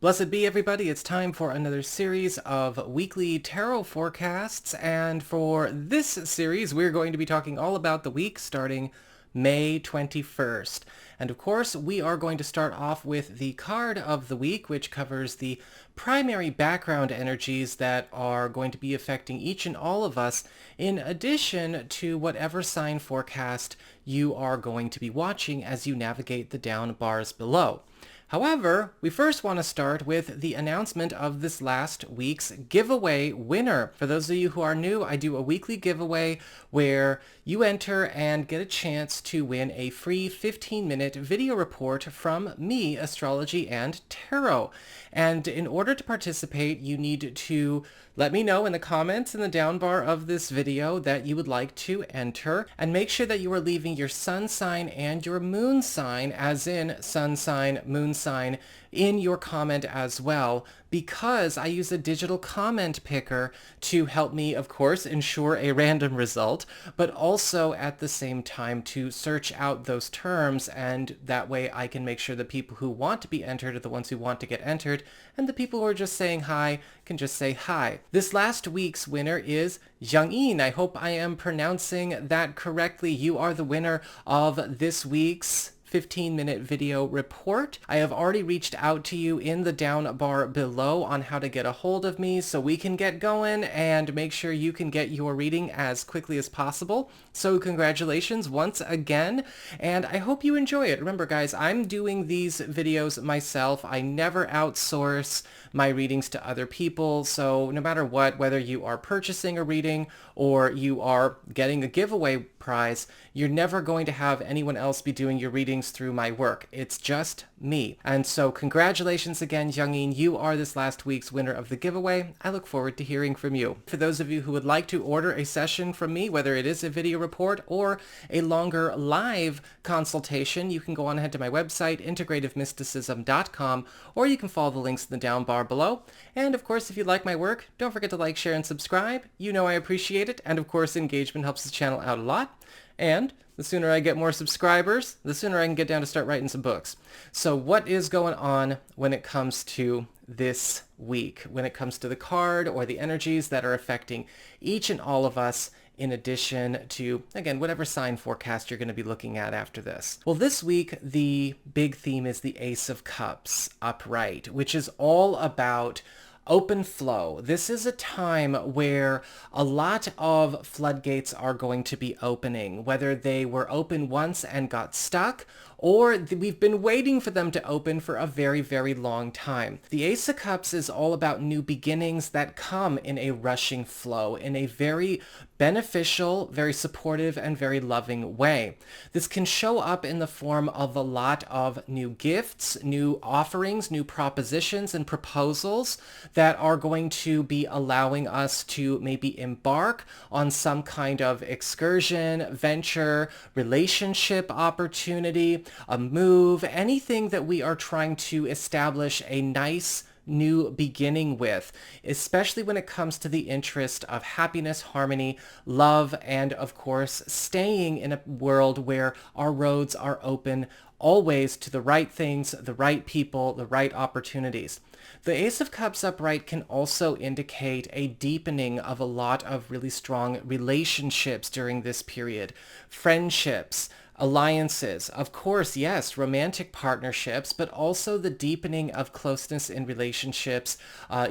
Blessed be everybody, it's time for another series of weekly tarot forecasts, and for this series we're going to be talking all about the week starting May 21st. And of course we are going to start off with the card of the week, which covers the primary background energies that are going to be affecting each and all of us, in addition to whatever sign forecast you are going to be watching as you navigate the down bars below. However, we first want to start with the announcement of this last week's giveaway winner. For those of you who are new, I do a weekly giveaway where you enter and get a chance to win a free 15-minute video report from me, Astrology and Tarot. And in order to participate, you need to let me know in the comments in the down bar of this video that you would like to enter, and make sure that you are leaving your sun sign and your moon sign, as in sun sign, moon sign, in your comment as well, because I use a digital comment picker to help me, of course, ensure a random result, but also at the same time to search out those terms, and that way I can make sure the people who want to be entered are the ones who want to get entered, and the people who are just saying hi can just say hi. This last week's winner is Young-in. I hope I am pronouncing that correctly. You are the winner of this week's 15-minute video report. I have already reached out to you in the down bar below on how to get a hold of me so we can get going and make sure you can get your reading as quickly as possible. So congratulations once again, and I hope you enjoy it. Remember guys, I'm doing these videos myself. I never outsource my readings to other people, so no matter what, whether you are purchasing a reading or you are getting a giveaway prize, you're never going to have anyone else be doing your readings through my work. It's just me. And so congratulations again, Young-in. You are this last week's winner of the giveaway. I look forward to hearing from you. For those of you who would like to order a session from me, whether it is a video report or a longer live consultation, you can go on ahead to my website, integrativemysticism.com, or you can follow the links in the down bar below. And of course, if you like my work, don't forget to like, share, and subscribe. You know I appreciate it. And of course, engagement helps the channel out a lot. And the sooner I get more subscribers, the sooner I can get down to start writing some books. So what is going on when it comes to this week, when it comes to the card or the energies that are affecting each and all of us, in addition to, again, whatever sign forecast you're going to be looking at after this? Well, this week, the big theme is the Ace of Cups upright, which is all about open flow. This is a time where a lot of floodgates are going to be opening, whether they were open once and got stuck, or we've been waiting for them to open for a very, very long time. The Ace of Cups is all about new beginnings that come in a rushing flow, in a very beneficial, very supportive, and very loving way. This can show up in the form of a lot of new gifts, new offerings, new propositions, and proposals that are going to be allowing us to maybe embark on some kind of excursion, venture, relationship opportunity, a move, anything that we are trying to establish a nice new beginning with, especially when it comes to the interest of happiness, harmony, love, and of course, staying in a world where our roads are open always to the right things, the right people, the right opportunities. The Ace of Cups upright can also indicate a deepening of a lot of really strong relationships during this period. Friendships, alliances, of course, yes, romantic partnerships, but also the deepening of closeness in relationships,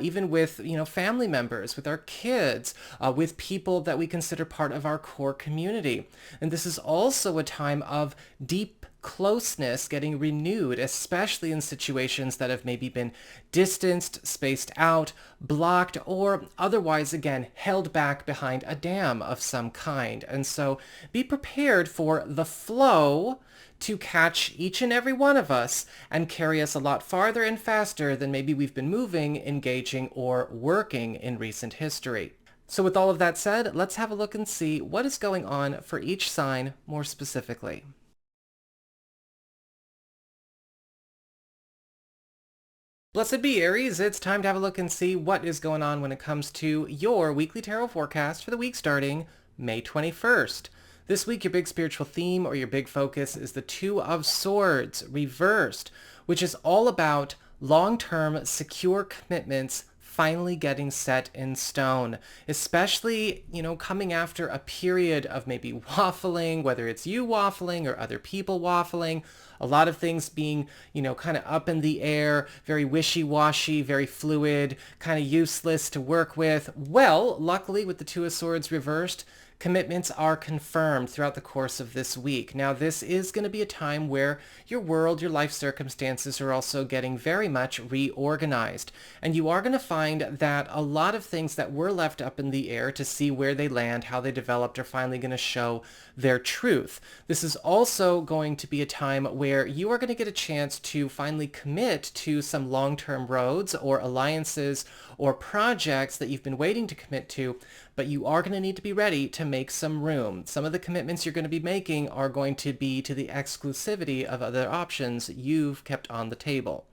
even with, family members, with our kids, with people that we consider part of our core community. And this is also a time of deep closeness getting renewed, especially in situations that have maybe been distanced, spaced out, blocked, or otherwise, again, held back behind a dam of some kind. And so be prepared for the flow to catch each and every one of us and carry us a lot farther and faster than maybe we've been moving, engaging, or working in recent history. So with all of that said, let's have a look and see what is going on for each sign more specifically. Blessed be Aries, it's time to have a look and see what is going on when it comes to your weekly tarot forecast for the week starting May 21st. This week, your big spiritual theme or your big focus is the Two of Swords reversed, which is all about long-term secure commitments finally getting set in stone, especially, coming after a period of maybe waffling, whether it's you waffling or other people waffling, a lot of things being, kind of up in the air, very wishy-washy, very fluid, kind of useless to work with. Well, luckily with the Two of Swords reversed, commitments are confirmed throughout the course of this week. Now, this is going to be a time where your world, your life circumstances are also getting very much reorganized. And you are going to find that a lot of things that were left up in the air to see where they land, how they developed, are finally going to show their truth. This is also going to be a time where you are going to get a chance to finally commit to some long-term roads or alliances or projects that you've been waiting to commit to, but you are going to need to be ready to make some room. Some of the commitments you're going to be making are going to be to the exclusivity of other options you've kept on the table.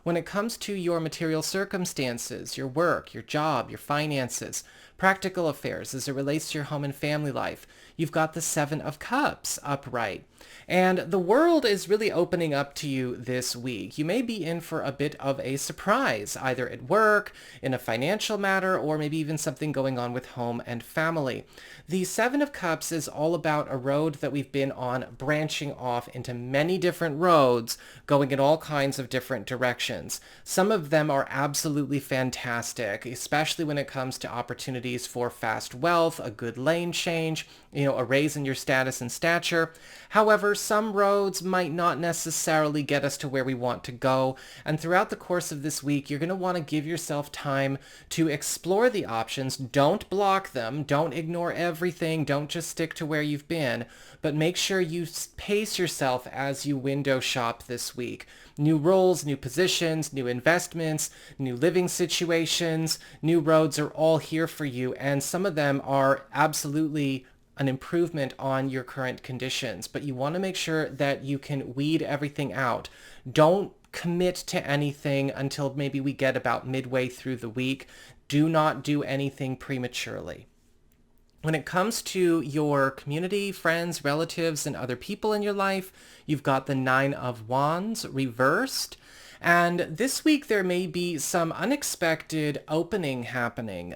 When it comes to your material circumstances, your work, your job, your finances, practical affairs as it relates to your home and family life, you've got the Seven of Cups upright. And the world is really opening up to you this week. You may be in for a bit of a surprise, either at work, in a financial matter, or maybe even something going on with home and family. The Seven of Cups is all about a road that we've been on, branching off into many different roads, going in all kinds of different directions. Some of them are absolutely fantastic, especially when it comes to opportunities for fast wealth, a good lane change, a raise in your status and stature. However, some roads might not necessarily get us to where we want to go. And throughout the course of this week, you're going to want to give yourself time to explore the options. Don't block them. Don't ignore everything. Don't just stick to where you've been. But make sure you pace yourself as you window shop this week. New roles, new positions, new investments, new living situations, new roads are all here for you. And some of them are absolutely an improvement on your current conditions, but you want to make sure that you can weed everything out. Don't commit to anything until maybe we get about midway through the week. Do not do anything prematurely. When it comes to your community, friends, relatives, and other people in your life, you've got the Nine of Wands reversed. And this week there may be some unexpected opening happening.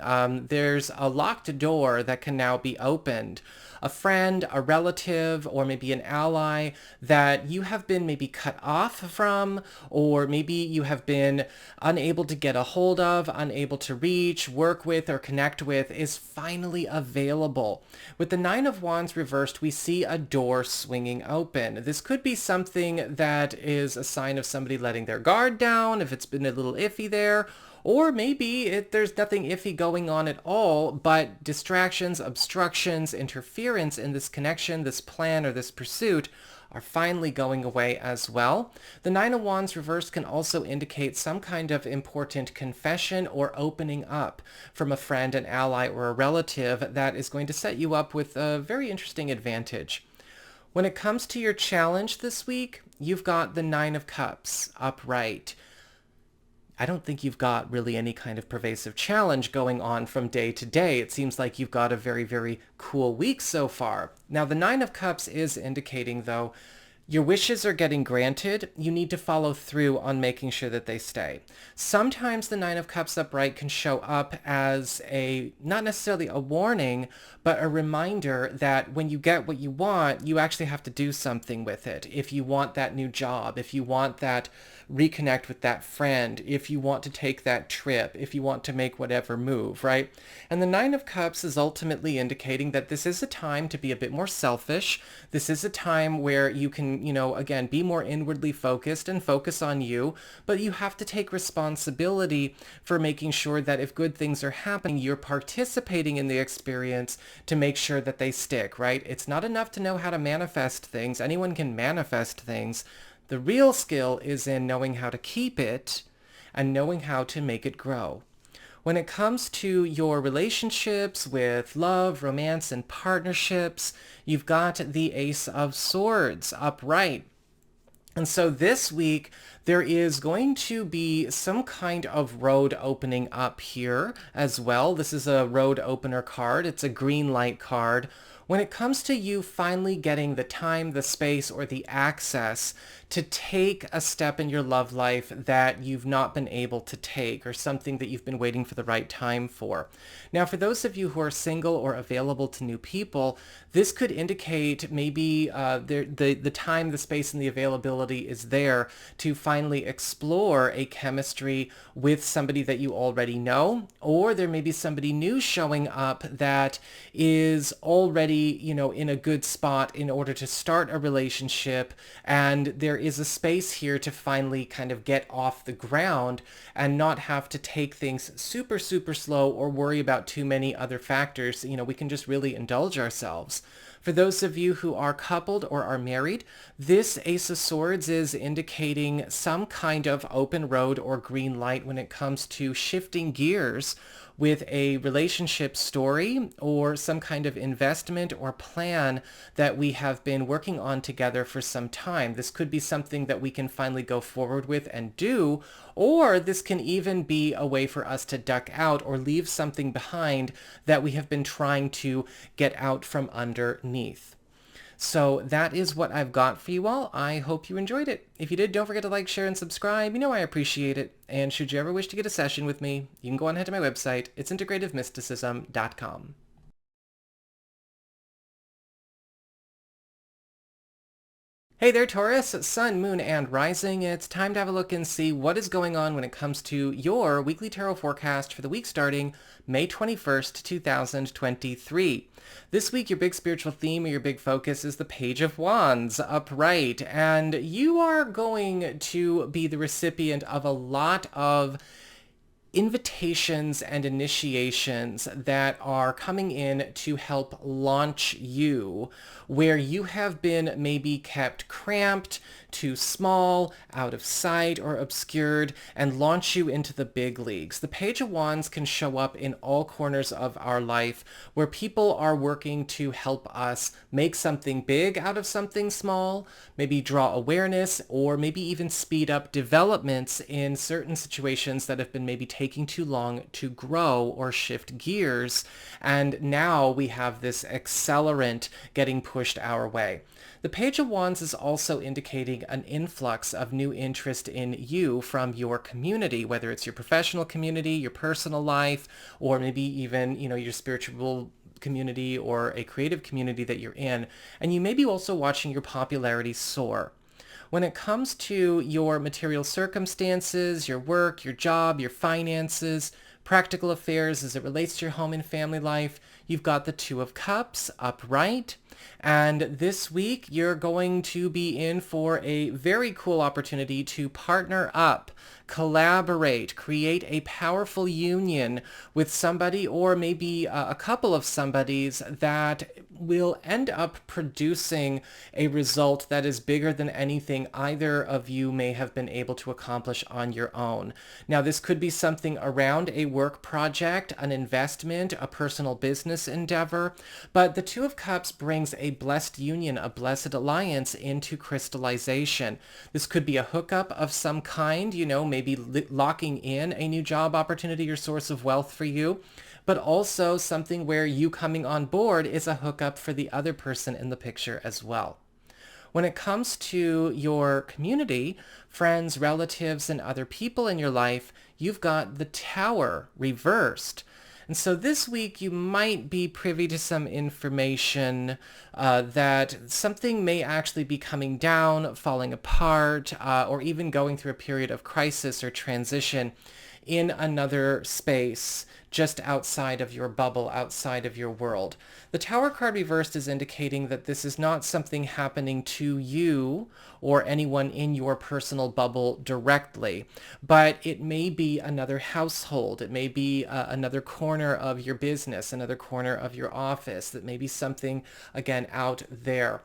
There's a locked door that can now be opened. A friend, a relative, or maybe an ally that you have been maybe cut off from, or maybe you have been unable to get a hold of, unable to reach, work with, or connect with, is finally available. With the Nine of Wands reversed, we see a door swinging open. This could be something that is a sign of somebody letting their guard down, if it's been a little iffy there, or maybe there's nothing iffy going on at all, but distractions, obstructions, interference in this connection, this plan, or this pursuit are finally going away as well. The Nine of Wands reversed can also indicate some kind of important confession or opening up from a friend, an ally, or a relative that is going to set you up with a very interesting advantage. When it comes to your challenge this week, you've got the Nine of Cups upright. I don't think you've got really any kind of pervasive challenge going on from day to day. It seems like you've got a very, very cool week so far. Now, the Nine of Cups is indicating, though, your wishes are getting granted. You need to follow through on making sure that they stay. Sometimes the Nine of Cups upright can show up as not necessarily a warning, but a reminder that when you get what you want, you actually have to do something with it. If you want that new job, if you want that reconnect with that friend, if you want to take that trip, if you want to make whatever move, right? And the Nine of Cups is ultimately indicating that this is a time to be a bit more selfish. This is a time where you can, again, be more inwardly focused and focus on you, but you have to take responsibility for making sure that if good things are happening, you're participating in the experience to make sure that they stick, right? It's not enough to know how to manifest things. Anyone can manifest things. The real skill is in knowing how to keep it and knowing how to make it grow. When it comes to your relationships with love, romance, and partnerships, you've got the Ace of Swords upright. And so this week, there is going to be some kind of road opening up here as well. This is a road opener card. It's a green light card, When it comes to you finally getting the time, the space, or the access to take a step in your love life that you've not been able to take, or something that you've been waiting for the right time for. Now, for those of you who are single or available to new people, this could indicate maybe the time, the space, and the availability is there to finally explore a chemistry with somebody that you already know, or there may be somebody new showing up that is already, in a good spot in order to start a relationship, and there is a space here to finally kind of get off the ground and not have to take things super, super slow or worry about too many other factors. We can just really indulge ourselves. For those of you who are coupled or are married, this Ace of Swords is indicating some kind of open road or green light when it comes to shifting gears with a relationship story or some kind of investment or plan that we have been working on together for some time. This could be something that we can finally go forward with and do, or this can even be a way for us to duck out or leave something behind that we have been trying to get out from underneath. So that is what I've got for you all. I hope you enjoyed it. If you did, don't forget to like, share, and subscribe. I appreciate it. And should you ever wish to get a session with me, you can go on ahead to my website. It's integrativemysticism.com. Hey there, Taurus, Sun, Moon, and Rising. It's time to have a look and see what is going on when it comes to your weekly tarot forecast for the week starting May 21st, 2023. This week, your big spiritual theme or your big focus is the Page of Wands upright, and you are going to be the recipient of a lot of invitations and initiations that are coming in to help launch you where you have been maybe kept cramped, too small, out of sight, or obscured, and launch you into the big leagues. The Page of Wands can show up in all corners of our life where people are working to help us make something big out of something small, maybe draw awareness, or maybe even speed up developments in certain situations that have been maybe taking too long to grow or shift gears. And now we have this accelerant getting pushed our way. The Page of Wands is also indicating an influx of new interest in you from your community, whether it's your professional community, your personal life, or maybe even, your spiritual community or a creative community that you're in. And you may be also watching your popularity soar. When it comes to your material circumstances, your work, your job, your finances, practical affairs as it relates to your home and family life, you've got the Two of Cups upright. And this week, you're going to be in for a very cool opportunity to partner up, collaborate, create a powerful union with somebody or maybe a couple of somebodies that will end up producing a result that is bigger than anything either of you may have been able to accomplish on your own. Now, this could be something around a work project, an investment, a personal business endeavor, but the Two of Cups brings a blessed union, a blessed alliance into crystallization. This could be a hookup of some kind, maybe locking in a new job opportunity or source of wealth for you, but also something where you coming on board is a hookup for the other person in the picture as well. When it comes to your community, friends, relatives, and other people in your life, you've got the Tower reversed. And so this week you might be privy to some information that something may actually be coming down, falling apart, or even going through a period of crisis or transition in another space just outside of your bubble, outside of your world. The Tower card reversed is indicating that this is not something happening to you or anyone in your personal bubble directly, but it may be another household. It may be another corner of your business, another corner of your office. That may be something, again, out there.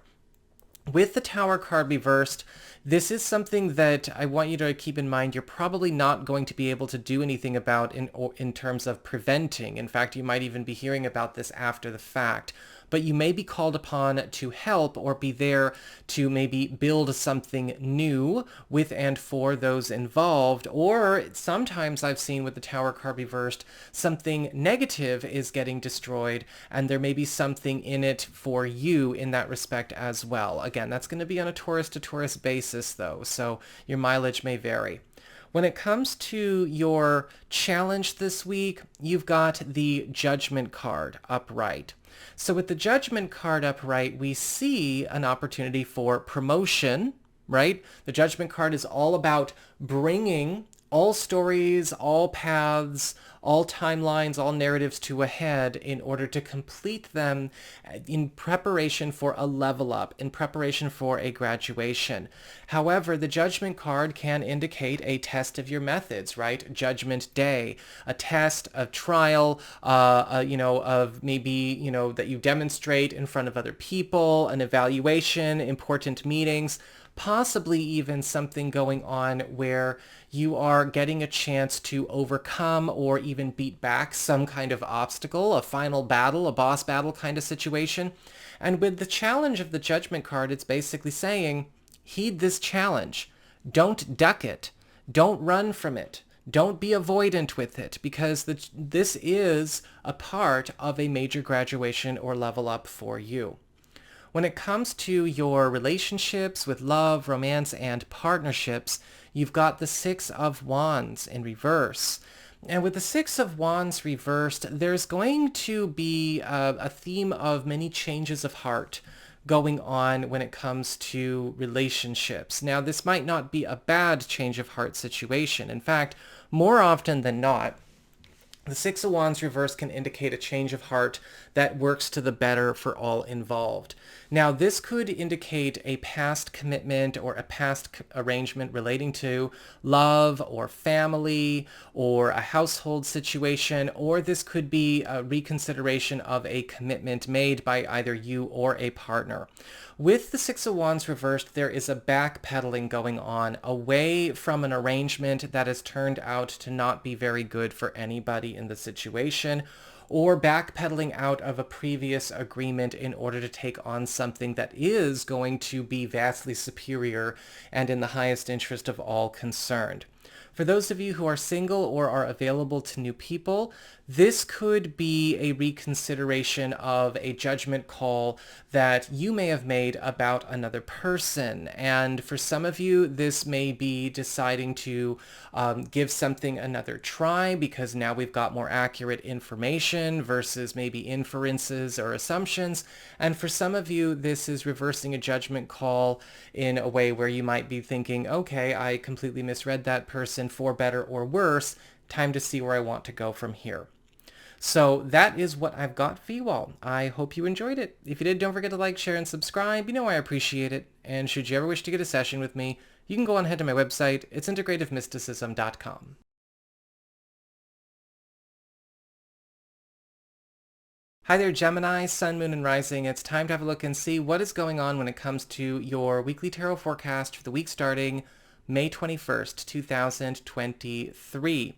With the Tower card reversed, this is something that I want you to keep in mind you're probably not going to be able to do anything about in terms of preventing. In fact, you might even be hearing about this after the fact. but you may be called upon to help or be there to maybe build something new with and for those involved. Or sometimes I've seen with the Tower card reversed, something negative is getting destroyed, and there may be something in it for you in that respect as well. Again, that's going to be on a Taurus to Taurus basis though, so your mileage may vary. When it comes to your challenge this week, you've got the Judgment card upright. So with the Judgment card upright, we see an opportunity for promotion, right? The Judgment card is all about bringing all stories, all paths, all timelines, all narratives to a head in order to complete them in preparation for a level up, in preparation for a graduation. However, the Judgment card can indicate a test of your methods, right? Judgment Day, a test, a trial, of maybe, that you demonstrate in front of other people, an evaluation, important meetings, possibly even something going on where you are getting a chance to overcome or even beat back some kind of obstacle, a final battle, a boss battle kind of situation. And with the challenge of the Judgment card, it's basically saying, heed this challenge. Don't duck it. Don't run from it. Don't be avoidant with it, because this is a part of a major graduation or level up for you. When it comes to your relationships with love, romance, and partnerships, you've got the Six of Wands in reverse. And with the Six of Wands reversed, there's going to be a theme of many changes of heart going on when it comes to relationships. Now, this might not be a bad change of heart situation. In fact, more often than not, the Six of Wands reverse can indicate a change of heart that works to the better for all involved. Now, this could indicate a past commitment or a past arrangement relating to love or family or a household situation, or this could be a reconsideration of a commitment made by either you or a partner. With the Six of Wands reversed, there is a backpedaling going on away from an arrangement that has turned out to not be very good for anybody in the situation, or backpedaling out of a previous agreement in order to take on something that is going to be vastly superior and in the highest interest of all concerned. For those of you who are single or are available to new people, this could be a reconsideration of a judgment call that you may have made about another person. And for some of you, this may be deciding to give something another try because now we've got more accurate information versus maybe inferences or assumptions. And for some of you, this is reversing a judgment call in a way where you might be thinking, okay, I completely misread that person, for better or worse, time to see where I want to go from here. So that is what I've got for you all. I hope you enjoyed it. If you did, don't forget to like, share, and subscribe. You know I appreciate it. And should you ever wish to get a session with me, you can go on ahead to my website. It's integrativemysticism.com. Hi there, Gemini, Sun, Moon, and Rising. It's time to have a look and see what is going on when it comes to your weekly tarot forecast for the week starting May 21st, 2023.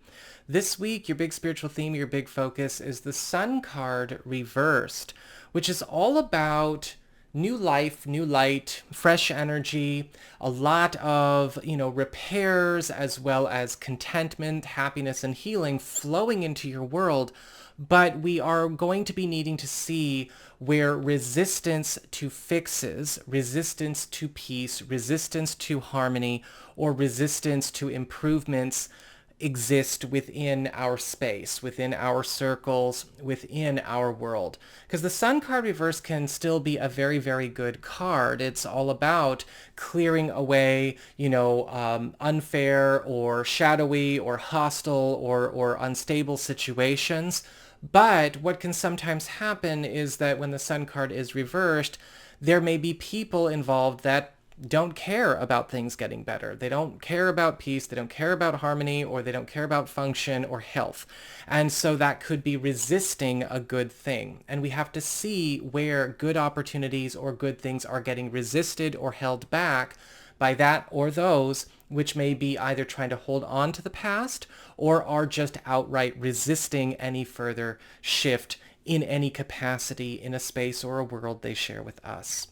This week, your big spiritual theme, your big focus is the Sun card reversed, which is all about new life, new light, fresh energy, a lot of, repairs as well as contentment, happiness, and healing flowing into your world. But we are going to be needing to see where resistance to fixes, resistance to peace, resistance to harmony, or resistance to improvements exist within our space, within our circles, within our world. Because the Sun card reverse can still be a very, very good card. It's all about clearing away, unfair or shadowy or hostile or unstable situations. But what can sometimes happen is that when the Sun card is reversed, there may be people involved that don't care about things getting better. They don't care about peace, they don't care about harmony, or they don't care about function or health. And so that could be resisting a good thing. And we have to see where good opportunities or good things are getting resisted or held back by that or those which may be either trying to hold on to the past or are just outright resisting any further shift in any capacity in a space or a world they share with us.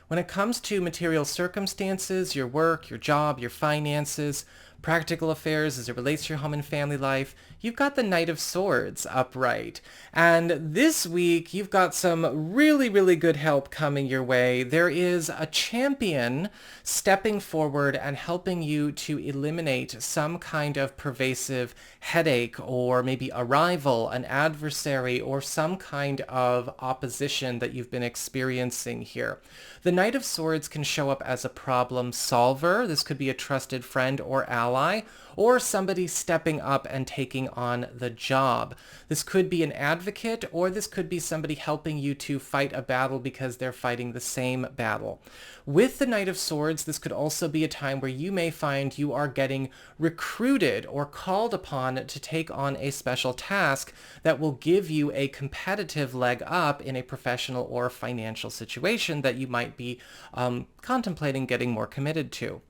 When it comes to material circumstances, your work, your job, your finances, practical affairs as it relates to your home and family life, you've got the Knight of Swords upright. And this week, you've got some really, really good help coming your way. There is a champion stepping forward and helping you to eliminate some kind of pervasive headache, or maybe a rival, an adversary, or some kind of opposition that you've been experiencing here. The Knight of Swords can show up as a problem solver. This could be a trusted friend or ally, or somebody stepping up and taking on the job. This could be an advocate, or this could be somebody helping you to fight a battle because they're fighting the same battle. With the Knight of Swords, this could also be a time where you may find you are getting recruited or called upon to take on a special task that will give you a competitive leg up in a professional or financial situation that you might be contemplating getting more committed to.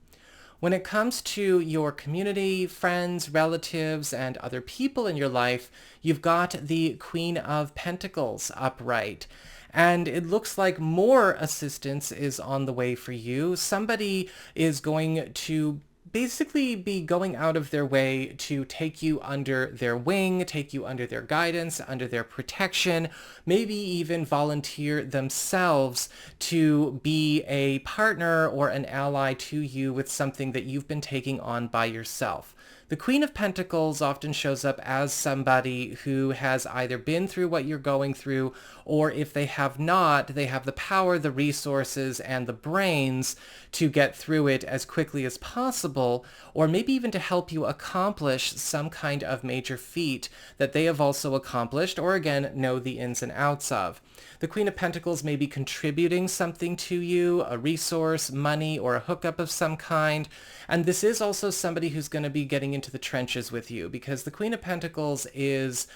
When it comes to your community, friends, relatives, and other people in your life, you've got the Queen of Pentacles upright. And it looks like more assistance is on the way for you. Somebody is going to basically be going out of their way to take you under their wing, take you under their guidance, under their protection, maybe even volunteer themselves to be a partner or an ally to you with something that you've been taking on by yourself. The Queen of Pentacles often shows up as somebody who has either been through what you're going through, or if they have not, they have the power, the resources, and the brains to get through it as quickly as possible, or maybe even to help you accomplish some kind of major feat that they have also accomplished, or again, know the ins and outs of. The Queen of Pentacles may be contributing something to you, a resource, money, or a hookup of some kind. And this is also somebody who's going to be getting into the trenches with you, because the Queen of Pentacles is,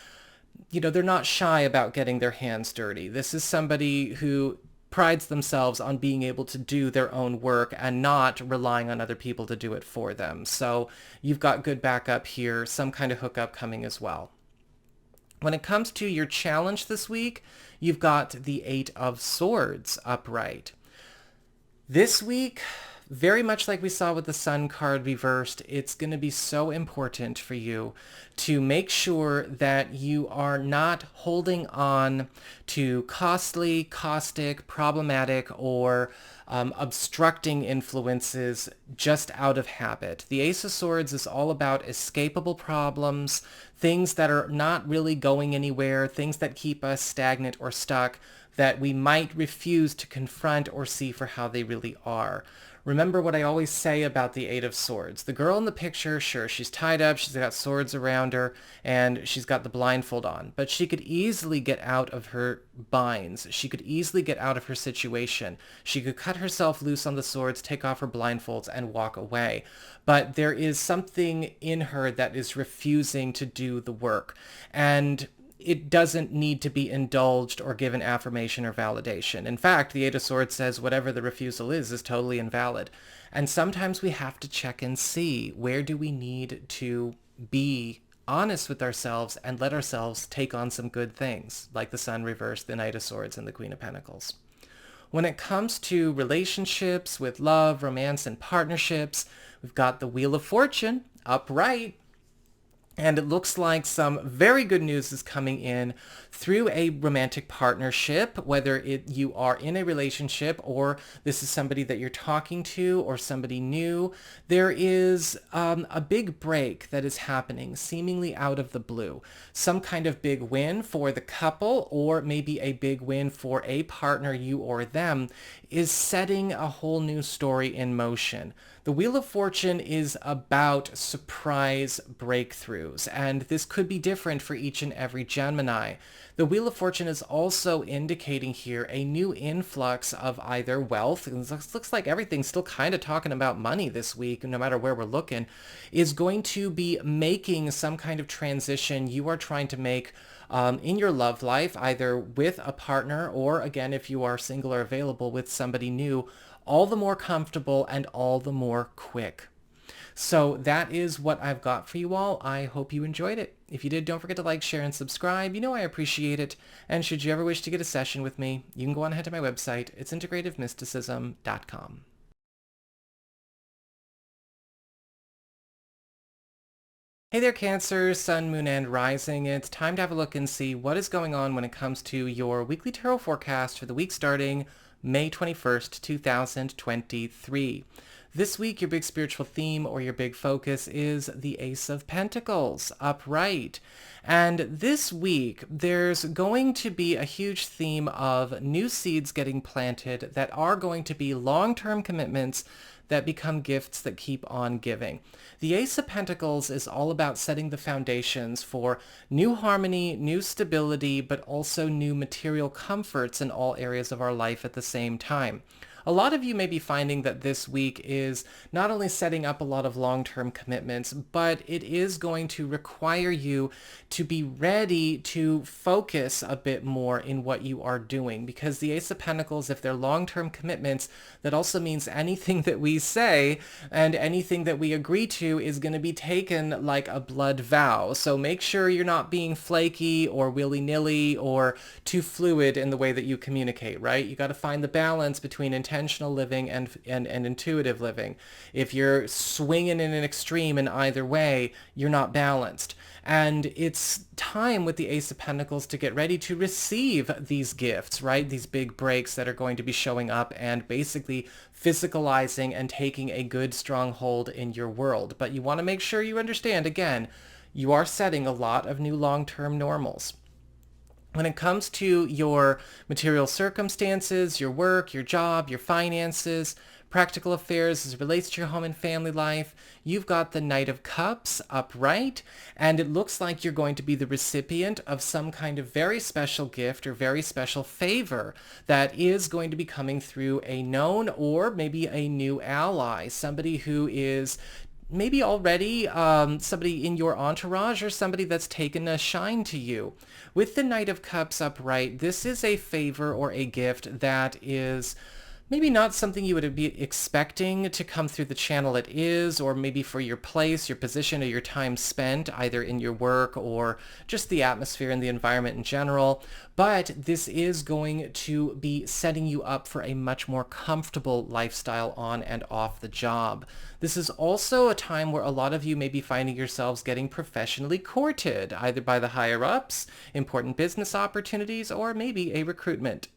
they're not shy about getting their hands dirty. This is somebody who prides themselves on being able to do their own work and not relying on other people to do it for them. So you've got good backup here, some kind of hookup coming as well. When it comes to your challenge this week, you've got the Eight of Swords upright. This week, very much like we saw with the Sun card reversed, it's going to be so important for you to make sure that you are not holding on to costly, caustic, problematic, or obstructing influences just out of habit. The Ace of Swords is all about escapable problems, things that are not really going anywhere, things that keep us stagnant or stuck, that we might refuse to confront or see for how they really are. Remember what I always say about the Eight of Swords. The girl in the picture, sure, she's tied up, she's got swords around her, and she's got the blindfold on. But she could easily get out of her binds. She could easily get out of her situation. She could cut herself loose on the swords, take off her blindfolds, and walk away. But there is something in her that is refusing to do the work. And it doesn't need to be indulged or given affirmation or validation. In fact, the Eight of Swords says whatever the refusal is totally invalid. And sometimes we have to check and see, where do we need to be honest with ourselves and let ourselves take on some good things, like the Sun reversed, the Knight of Swords, and the Queen of Pentacles. When it comes to relationships with love, romance, and partnerships, we've got the Wheel of Fortune upright. And it looks like some very good news is coming in through a romantic partnership, whether you are in a relationship or this is somebody that you're talking to or somebody new. There is a big break that is happening seemingly out of the blue. Some kind of big win for the couple, or maybe a big win for a partner, you or them, is setting a whole new story in motion. The Wheel of Fortune is about surprise breakthroughs, and this could be different for each and every Gemini. The Wheel of Fortune is also indicating here a new influx of either wealth, and it looks like everything's still kind of talking about money this week, no matter where we're looking, is going to be making some kind of transition you are trying to make in your love life, either with a partner or, again, if you are single or available, with somebody new, all the more comfortable and all the more quick. So that is what I've got for you all. I hope you enjoyed it. If you did, don't forget to like, share, and subscribe. You know I appreciate it. And should you ever wish to get a session with me, you can go on ahead to my website. It's integrativemysticism.com. Hey there, Cancer, Sun, Moon, and Rising. It's time to have a look and see what is going on when it comes to your weekly tarot forecast for the week starting May 21st, 2023. This week, your big spiritual theme or your big focus is the Ace of Pentacles, upright. And this week, there's going to be a huge theme of new seeds getting planted that are going to be long-term commitments that become gifts that keep on giving. The Ace of Pentacles is all about setting the foundations for new harmony, new stability, but also new material comforts in all areas of our life at the same time. A lot of you may be finding that this week is not only setting up a lot of long-term commitments, but it is going to require you to be ready to focus a bit more in what you are doing. Because the Ace of Pentacles, if they're long-term commitments, that also means anything that we say and anything that we agree to is going to be taken like a blood vow. So make sure you're not being flaky or willy-nilly or too fluid in the way that you communicate, right? You got to find the balance between intentional living and intuitive living. If you're swinging in an extreme in either way, you're not balanced. And it's time with the Ace of Pentacles to get ready to receive these gifts, right? These big breaks that are going to be showing up and basically physicalizing and taking a good strong hold in your world. But you want to make sure you understand, again, you are setting a lot of new long-term normals. When it comes to your material circumstances, your work, your job, your finances, practical affairs as it relates to your home and family life, you've got the Knight of Cups upright, and it looks like you're going to be the recipient of some kind of very special gift or very special favor that is going to be coming through a known or maybe a new ally, somebody who is maybe already somebody in your entourage or somebody that's taken a shine to you. With the Knight of Cups upright, this is a favor or a gift that is maybe not something you would be expecting to come through the channel it is, or maybe for your place, your position, or your time spent either in your work or just the atmosphere and the environment in general. But this is going to be setting you up for a much more comfortable lifestyle on and off the job. This is also a time where a lot of you may be finding yourselves getting professionally courted, either by the higher-ups, important business opportunities, or maybe a recruitment.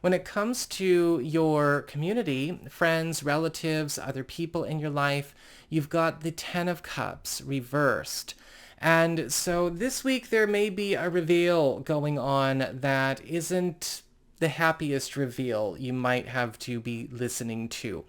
When it comes to your community, friends, relatives, other people in your life, you've got the Ten of Cups reversed. And so this week there may be a reveal going on that isn't the happiest reveal you might have to be listening to.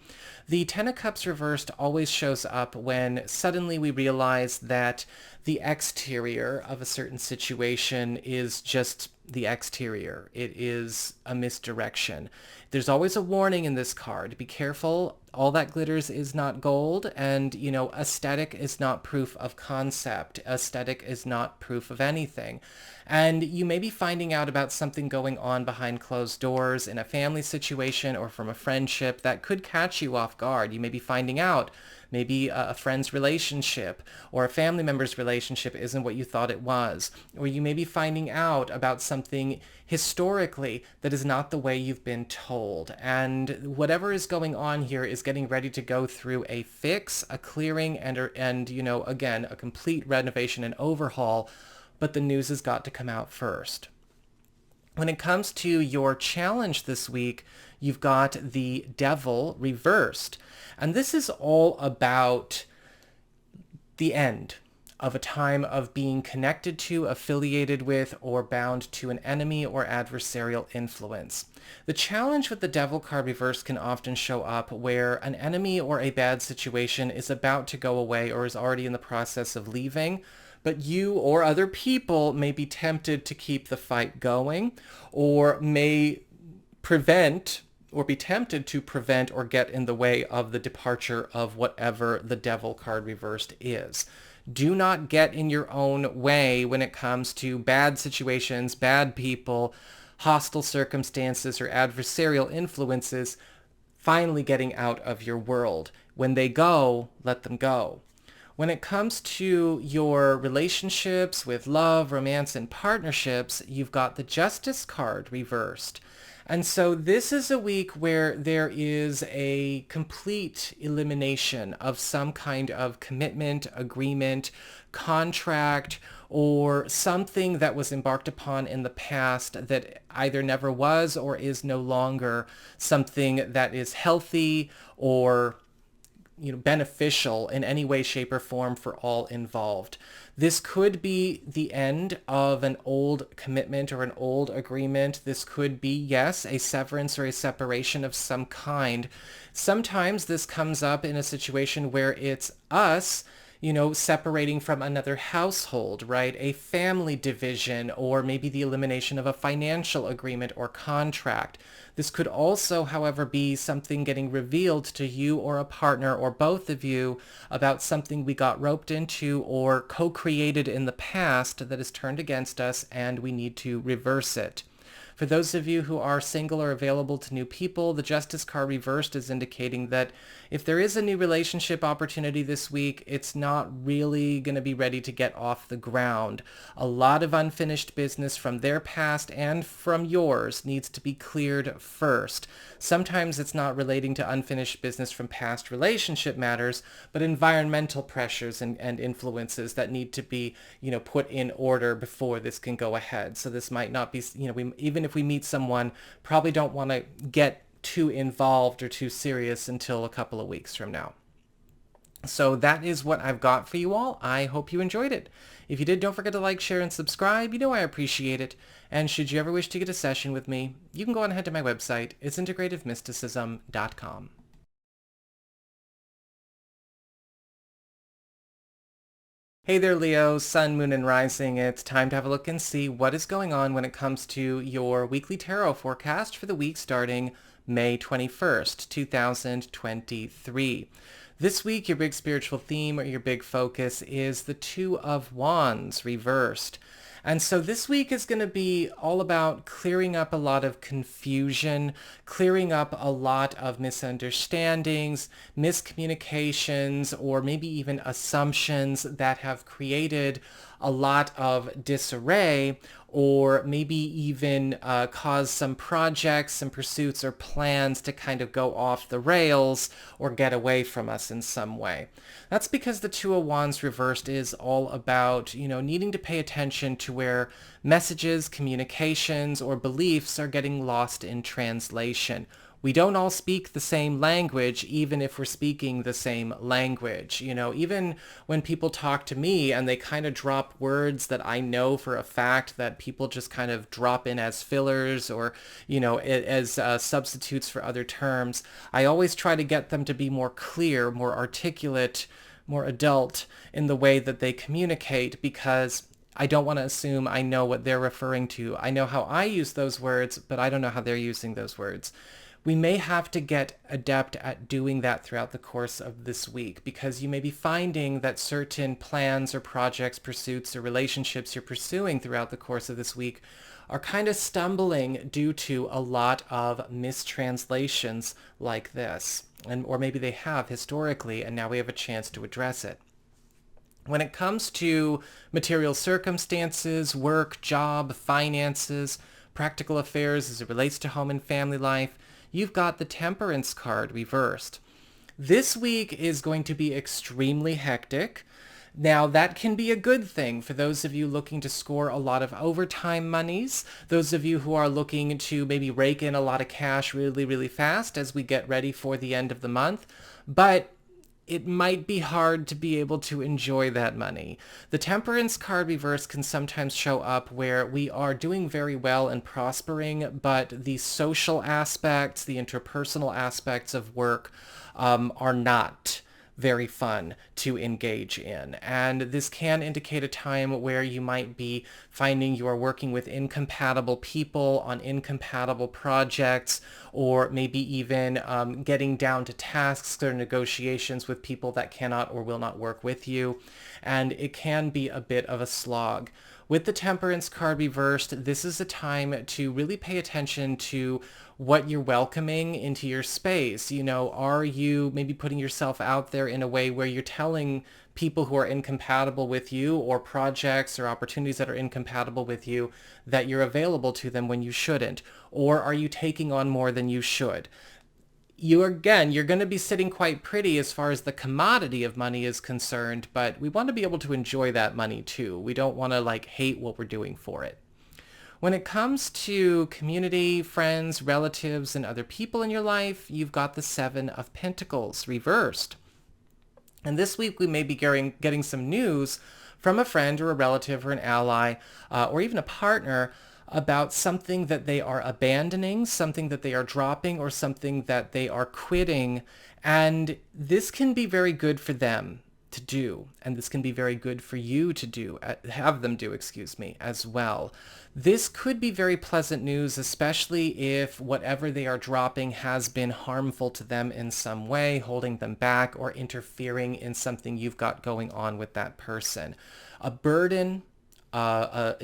The Ten of Cups reversed always shows up when suddenly we realize that the exterior of a certain situation is just the exterior. It is a misdirection. There's always a warning in this card. Be careful. All that glitters is not gold. And, aesthetic is not proof of concept. Aesthetic is not proof of anything. And you may be finding out about something going on behind closed doors in a family situation or from a friendship that could catch you off guard. You may be finding out maybe a friend's relationship or a family member's relationship isn't what you thought it was. Or you may be finding out about something historically that is not the way you've been told. And whatever is going on here is getting ready to go through a fix, a clearing, and again, a complete renovation and overhaul. But the news has got to come out first. When it comes to your challenge this week, you've got the Devil reversed. And this is all about the end of a time of being connected to, affiliated with, or bound to an enemy or adversarial influence. The challenge with the Devil card reversed can often show up where an enemy or a bad situation is about to go away or is already in the process of leaving, but you or other people may be tempted to keep the fight going or may prevent or be tempted to prevent or get in the way of the departure of whatever the Devil card reversed is. Do not get in your own way when it comes to bad situations, bad people, hostile circumstances, or adversarial influences finally getting out of your world. When they go, let them go. When it comes to your relationships with love, romance, and partnerships, you've got the Justice card reversed. And so this is a week where there is a complete elimination of some kind of commitment, agreement, contract, or something that was embarked upon in the past that either never was or is no longer something that is healthy or beneficial in any way, shape, or form for all involved. This could be the end of an old commitment or an old agreement. This could be, yes, a severance or a separation of some kind. Sometimes this comes up in a situation where it's us separating from another household, right? A family division, or maybe the elimination of a financial agreement or contract. This could also, however, be something getting revealed to you or a partner or both of you about something we got roped into or co-created in the past that is turned against us and we need to reverse it. For those of you who are single or available to new people, the Justice card reversed is indicating that if there is a new relationship opportunity this week, it's not really going to be ready to get off the ground. A lot of unfinished business from their past and from yours needs to be cleared first. Sometimes it's not relating to unfinished business from past relationship matters, but environmental pressures and influences that need to be, put in order before this can go ahead. So this might not be, even if we meet someone, probably don't want to get too involved or too serious until a couple of weeks from now. So that is what I've got for you all. I hope you enjoyed it. If you did, don't forget to like, share, and subscribe. I appreciate it. And should you ever wish to get a session with me, you can go on ahead to my website. It's integrativemysticism.com. Hey there, Leo, Sun, Moon, and Rising. It's time to have a look and see what is going on when it comes to your weekly tarot forecast for the week starting May 21st, 2023. This week, your big spiritual theme or your big focus is the Two of Wands reversed. And so this week is going to be all about clearing up a lot of confusion, clearing up a lot of misunderstandings, miscommunications, or maybe even assumptions that have created a lot of disarray, or maybe even cause some projects, some pursuits or plans to kind of go off the rails or get away from us in some way. That's because the Two of Wands reversed is all about, needing to pay attention to where messages, communications, or beliefs are getting lost in translation. We don't all speak the same language, even if we're speaking the same language. Even when people talk to me and they kind of drop words that I know for a fact that people just kind of drop in as fillers or, as substitutes for other terms, I always try to get them to be more clear, more articulate, more adult in the way that they communicate, because I don't want to assume I know what they're referring to. I know how I use those words, but I don't know how they're using those words. We may have to get adept at doing that throughout the course of this week, because you may be finding that certain plans or projects, pursuits, or relationships you're pursuing throughout the course of this week are kind of stumbling due to a lot of mistranslations like this. Or maybe they have historically, and now we have a chance to address it. When it comes to material circumstances, work, job, finances, practical affairs as it relates to home and family life, you've got the Temperance card reversed. This week is going to be extremely hectic. Now, that can be a good thing for those of you looking to score a lot of overtime monies, those of you who are looking to maybe rake in a lot of cash really, really fast as we get ready for the end of the month. But it might be hard to be able to enjoy that money. The Temperance card reverse can sometimes show up where we are doing very well and prospering, but the social aspects, the interpersonal aspects of work are not very fun to engage in. And this can indicate a time where you might be finding you are working with incompatible people on incompatible projects, or maybe even getting down to tasks or negotiations with people that cannot or will not work with you. And it can be a bit of a slog. With the Temperance card reversed, this is a time to really pay attention to what you're welcoming into your space. You know, are you maybe putting yourself out there in a way where you're telling people who are incompatible with you, or projects or opportunities that are incompatible with you, that you're available to them when you shouldn't? Or are you taking on more than you should? You're going to be sitting quite pretty as far as the commodity of money is concerned, but we want to be able to enjoy that money too. We don't want to like hate what we're doing for it. When it comes to community, friends, relatives, and other people in your life, you've got the Seven of Pentacles reversed. And this week we may be getting some news from a friend or a relative or an ally, or even a partner, about something that they are abandoning, something that they are dropping, or something that they are quitting. And this can be very good for them to do, and this can be very good for you to do, have them do, as well. This could be very pleasant news, especially if whatever they are dropping has been harmful to them in some way, holding them back or interfering in something you've got going on with that person. A burden, a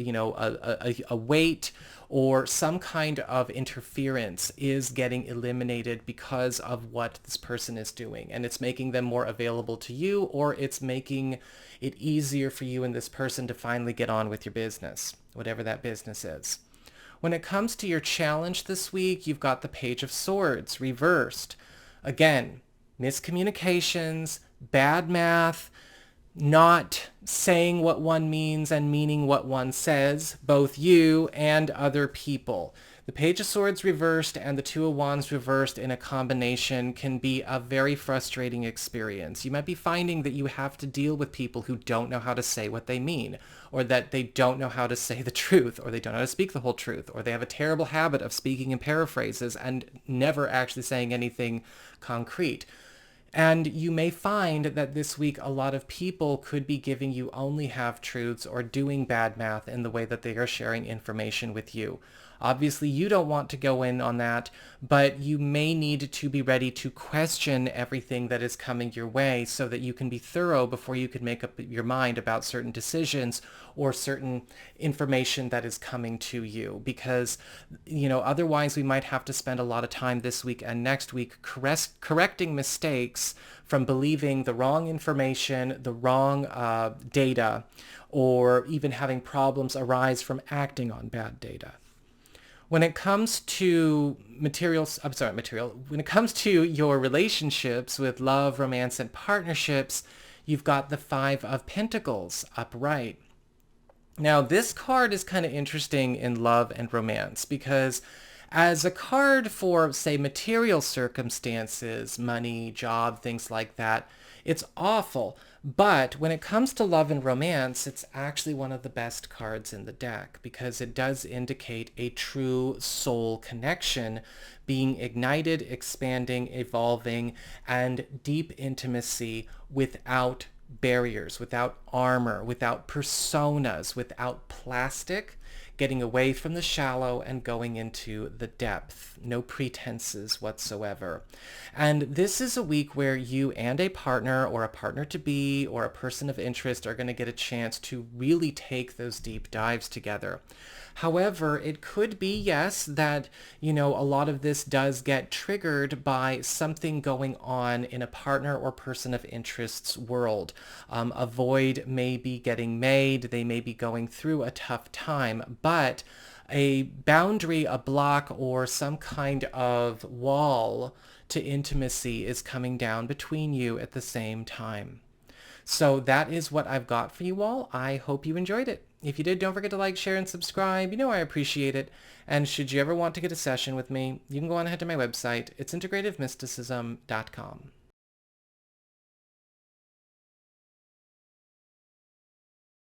weight, or some kind of interference is getting eliminated because of what this person is doing, and it's making them more available to you, or it's making it easier for you and this person to finally get on with your business, whatever that business is. When it comes to your challenge this week, you've got the Page of Swords reversed. Again, miscommunications, bad math, not saying what one means and meaning what one says, both you and other people. The Page of Swords reversed and the Two of Wands reversed in a combination can be a very frustrating experience. You might be finding that you have to deal with people who don't know how to say what they mean, or that they don't know how to say the truth, or they don't know how to speak the whole truth, or they have a terrible habit of speaking in paraphrases and never actually saying anything concrete. And you may find that this week a lot of people could be giving you only half-truths or doing bad math in the way that they are sharing information with you. Obviously, you don't want to go in on that, but you may need to be ready to question everything that is coming your way so that you can be thorough before you can make up your mind about certain decisions or certain information that is coming to you. Because, otherwise we might have to spend a lot of time this week and next week correcting mistakes from believing the wrong information, the wrong data, or even having problems arise from acting on bad data. When it comes to when it comes to your relationships with love, romance, and partnerships, you've got the Five of Pentacles upright. Now, this card is kind of interesting in love and romance because as a card for, say, material circumstances, money, job, things like that, it's awful. But when it comes to love and romance, it's actually one of the best cards in the deck because it does indicate a true soul connection being ignited, expanding, evolving, and deep intimacy without barriers, without armor, without personas, without plastic, getting away from the shallow and going into the depth. No pretenses whatsoever. And this is a week where you and a partner or a partner-to-be or a person of interest are going to get a chance to really take those deep dives together. However, it could be, yes, that, a lot of this does get triggered by something going on in a partner or person of interest's world. A void may be getting made. They may be going through a tough time, but a boundary, a block, or some kind of wall to intimacy is coming down between you at the same time. So that is what I've got for you all. I hope you enjoyed it. If you did, don't forget to like, share, and subscribe. I appreciate it. And should you ever want to get a session with me, you can go on ahead to my website. It's integrativemysticism.com.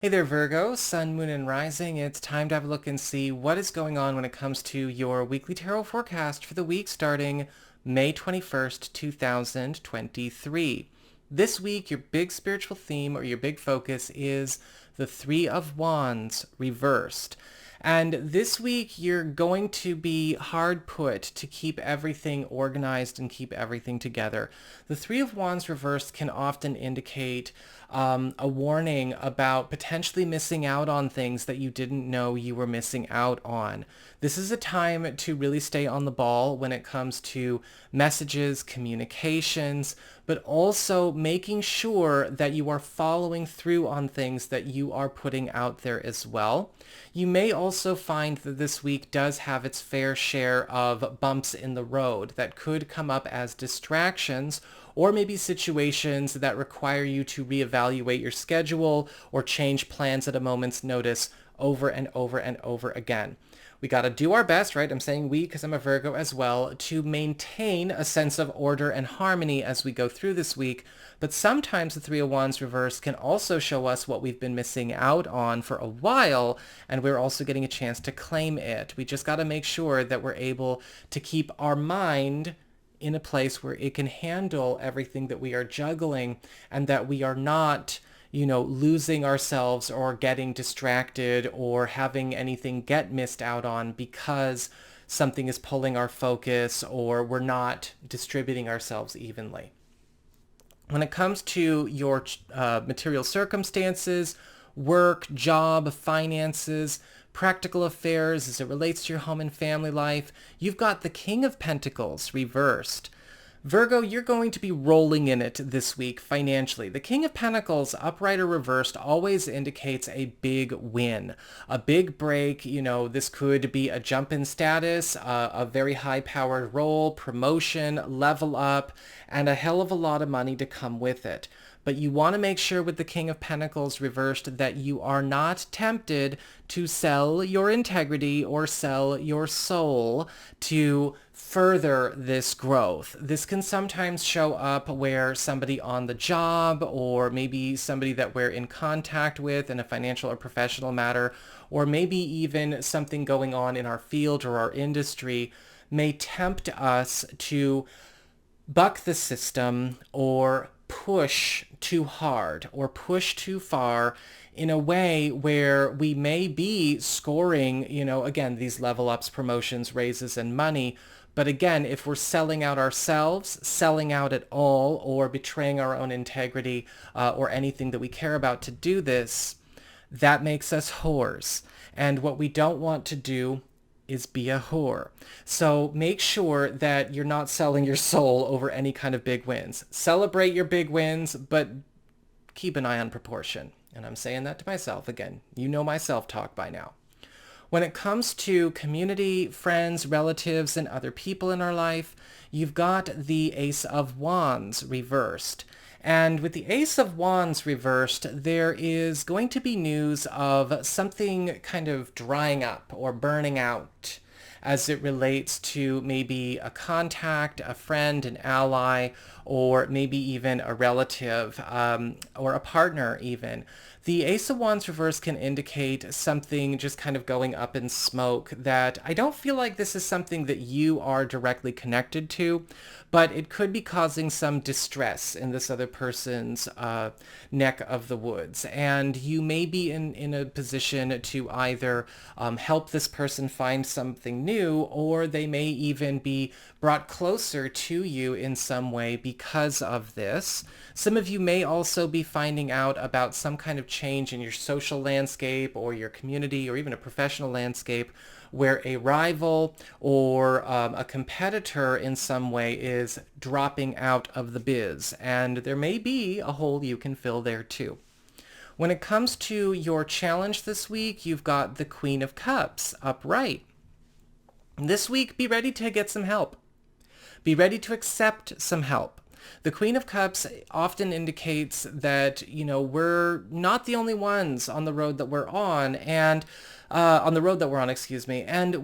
Hey there, Virgo, Sun, Moon, and Rising. It's time to have a look and see what is going on when it comes to your weekly tarot forecast for the week starting May 21st, 2023. This week, your big spiritual theme or your big focus is the Three of Wands reversed. And this week, you're going to be hard put to keep everything organized and keep everything together. The Three of Wands reversed can often indicate a warning about potentially missing out on things that you didn't know you were missing out on. This is a time to really stay on the ball when it comes to messages, communications, but also making sure that you are following through on things that you are putting out there as well. You may also find that this week does have its fair share of bumps in the road that could come up as distractions, or maybe situations that require you to reevaluate your schedule or change plans at a moment's notice over and over and over again. We got to do our best, right? I'm saying we because I'm a Virgo as well, to maintain a sense of order and harmony as we go through this week. But sometimes the Three of Wands reverse can also show us what we've been missing out on for a while, and we're also getting a chance to claim it. We just got to make sure that we're able to keep our mind in a place where it can handle everything that we are juggling, and that we are not losing ourselves or getting distracted or having anything get missed out on because something is pulling our focus or we're not distributing ourselves evenly. When it comes to your material circumstances, work, job, finances, practical affairs as it relates to your home and family life, you've got the King of Pentacles reversed. Virgo, you're going to be rolling in it this week financially. The King of Pentacles, upright or reversed, always indicates a big win, a big break. This could be a jump in status, a very high-powered role, promotion, level up, and a hell of a lot of money to come with it. But you want to make sure with the King of Pentacles reversed that you are not tempted to sell your integrity or sell your soul to further this growth. This can sometimes show up where somebody on the job, or maybe somebody that we're in contact with in a financial or professional matter, or maybe even something going on in our field or our industry may tempt us to buck the system or push too hard or push too far in a way where we may be scoring, again, these level ups, promotions, raises, and money. But again, if we're selling out ourselves, selling out at all, or betraying our own integrity or anything that we care about to do this, that makes us whores. And what we don't want to do is be a whore. So make sure that you're not selling your soul over any kind of big wins. Celebrate your big wins, but keep an eye on proportion. And I'm saying that to myself again. You know my self-talk by now. When it comes to community, friends, relatives, and other people in our life, you've got the Ace of Wands reversed. And with the Ace of Wands reversed, there is going to be news of something kind of drying up or burning out as it relates to maybe a contact, a friend, an ally, or maybe even a relative or a partner even. The Ace of Wands reverse can indicate something just kind of going up in smoke that I don't feel like this is something that you are directly connected to, but it could be causing some distress in this other person's neck of the woods. And you may be in a position to either help this person find something new, or they may even be brought closer to you in some way because of this. Some of you may also be finding out about some kind of change in your social landscape or your community or even a professional landscape where a rival or a competitor in some way is dropping out of the biz. And there may be a hole you can fill there too. When it comes to your challenge this week, you've got the Queen of Cups upright. This week, be ready to get some help. Be ready to accept some help. The Queen of Cups often indicates that, we're not the only ones on the road that we're on, and And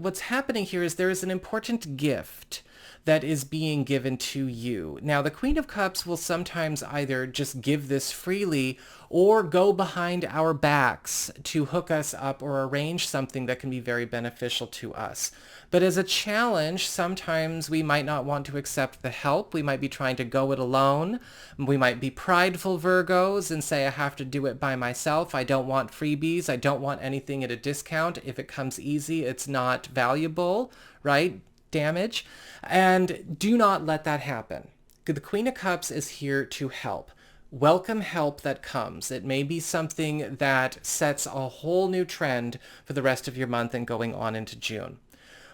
what's happening here is there is an important gift that is being given to you. Now, the Queen of Cups will sometimes either just give this freely or go behind our backs to hook us up or arrange something that can be very beneficial to us. But as a challenge, sometimes we might not want to accept the help. We might be trying to go it alone. We might be prideful Virgos and say, I have to do it by myself. I don't want freebies. I don't want anything at a discount. If it comes easy, it's not valuable, right? Damage. And do not let that happen. The Queen of Cups is here to help. Welcome help that comes. It may be something that sets a whole new trend for the rest of your month and going on into June.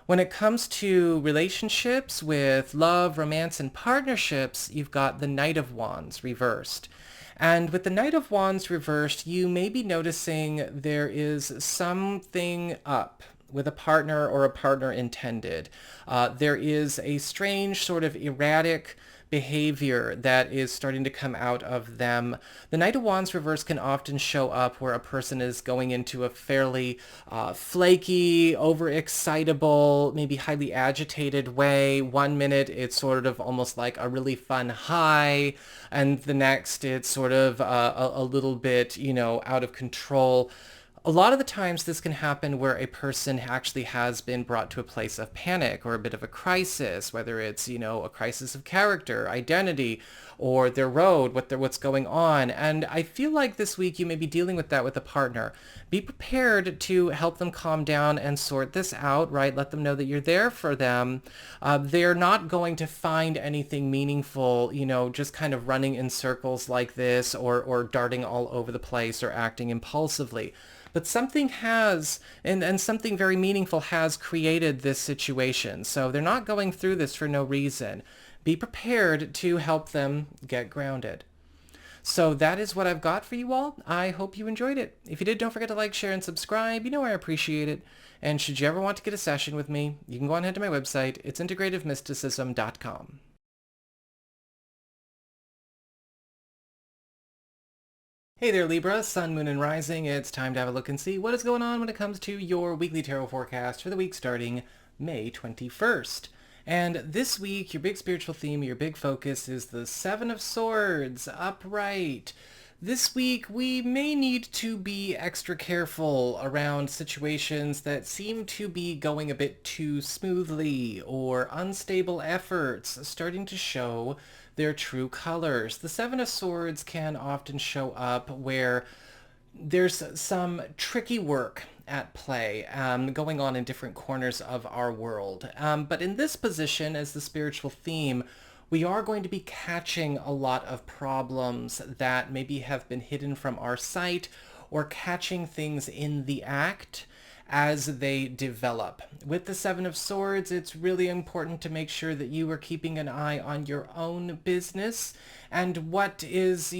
When it comes to relationships with love, romance, and partnerships, you've got the Knight of Wands reversed. And with the Knight of Wands reversed, you may be noticing there is something up with a partner or a partner intended. There is a strange sort of erratic behavior that is starting to come out of them. The Knight of Wands reverse can often show up where a person is going into a fairly flaky, overexcitable, maybe highly agitated way. One minute it's sort of almost like a really fun high, and the next it's sort of a little bit, out of control. A lot of the times this can happen where a person actually has been brought to a place of panic or a bit of a crisis, whether it's, a crisis of character, identity, or their road, what's going on. And I feel like this week you may be dealing with that with a partner. Be prepared to help them calm down and sort this out, right? Let them know that you're there for them. They're not going to find anything meaningful, just kind of running in circles like this or darting all over the place or acting impulsively. But something has, and something very meaningful has created this situation. So they're not going through this for no reason. Be prepared to help them get grounded. So that is what I've got for you all. I hope you enjoyed it. If you did, don't forget to like, share, and subscribe. I appreciate it. And should you ever want to get a session with me, you can go on ahead to my website. It's integrativemysticism.com. Hey there, Libra, Sun, Moon, and Rising. It's time to have a look and see what is going on when it comes to your weekly tarot forecast for the week starting May 21st. And this week, your big spiritual theme, your big focus is the Seven of Swords, upright. This week, we may need to be extra careful around situations that seem to be going a bit too smoothly, or unstable efforts starting to show their true colors. The Seven of Swords can often show up where there's some tricky work at play going on in different corners of our world. But in this position, as the spiritual theme, we are going to be catching a lot of problems that maybe have been hidden from our sight, or catching things in the act as they develop. With the Seven of Swords, it's really important to make sure that you are keeping an eye on your own business and what is,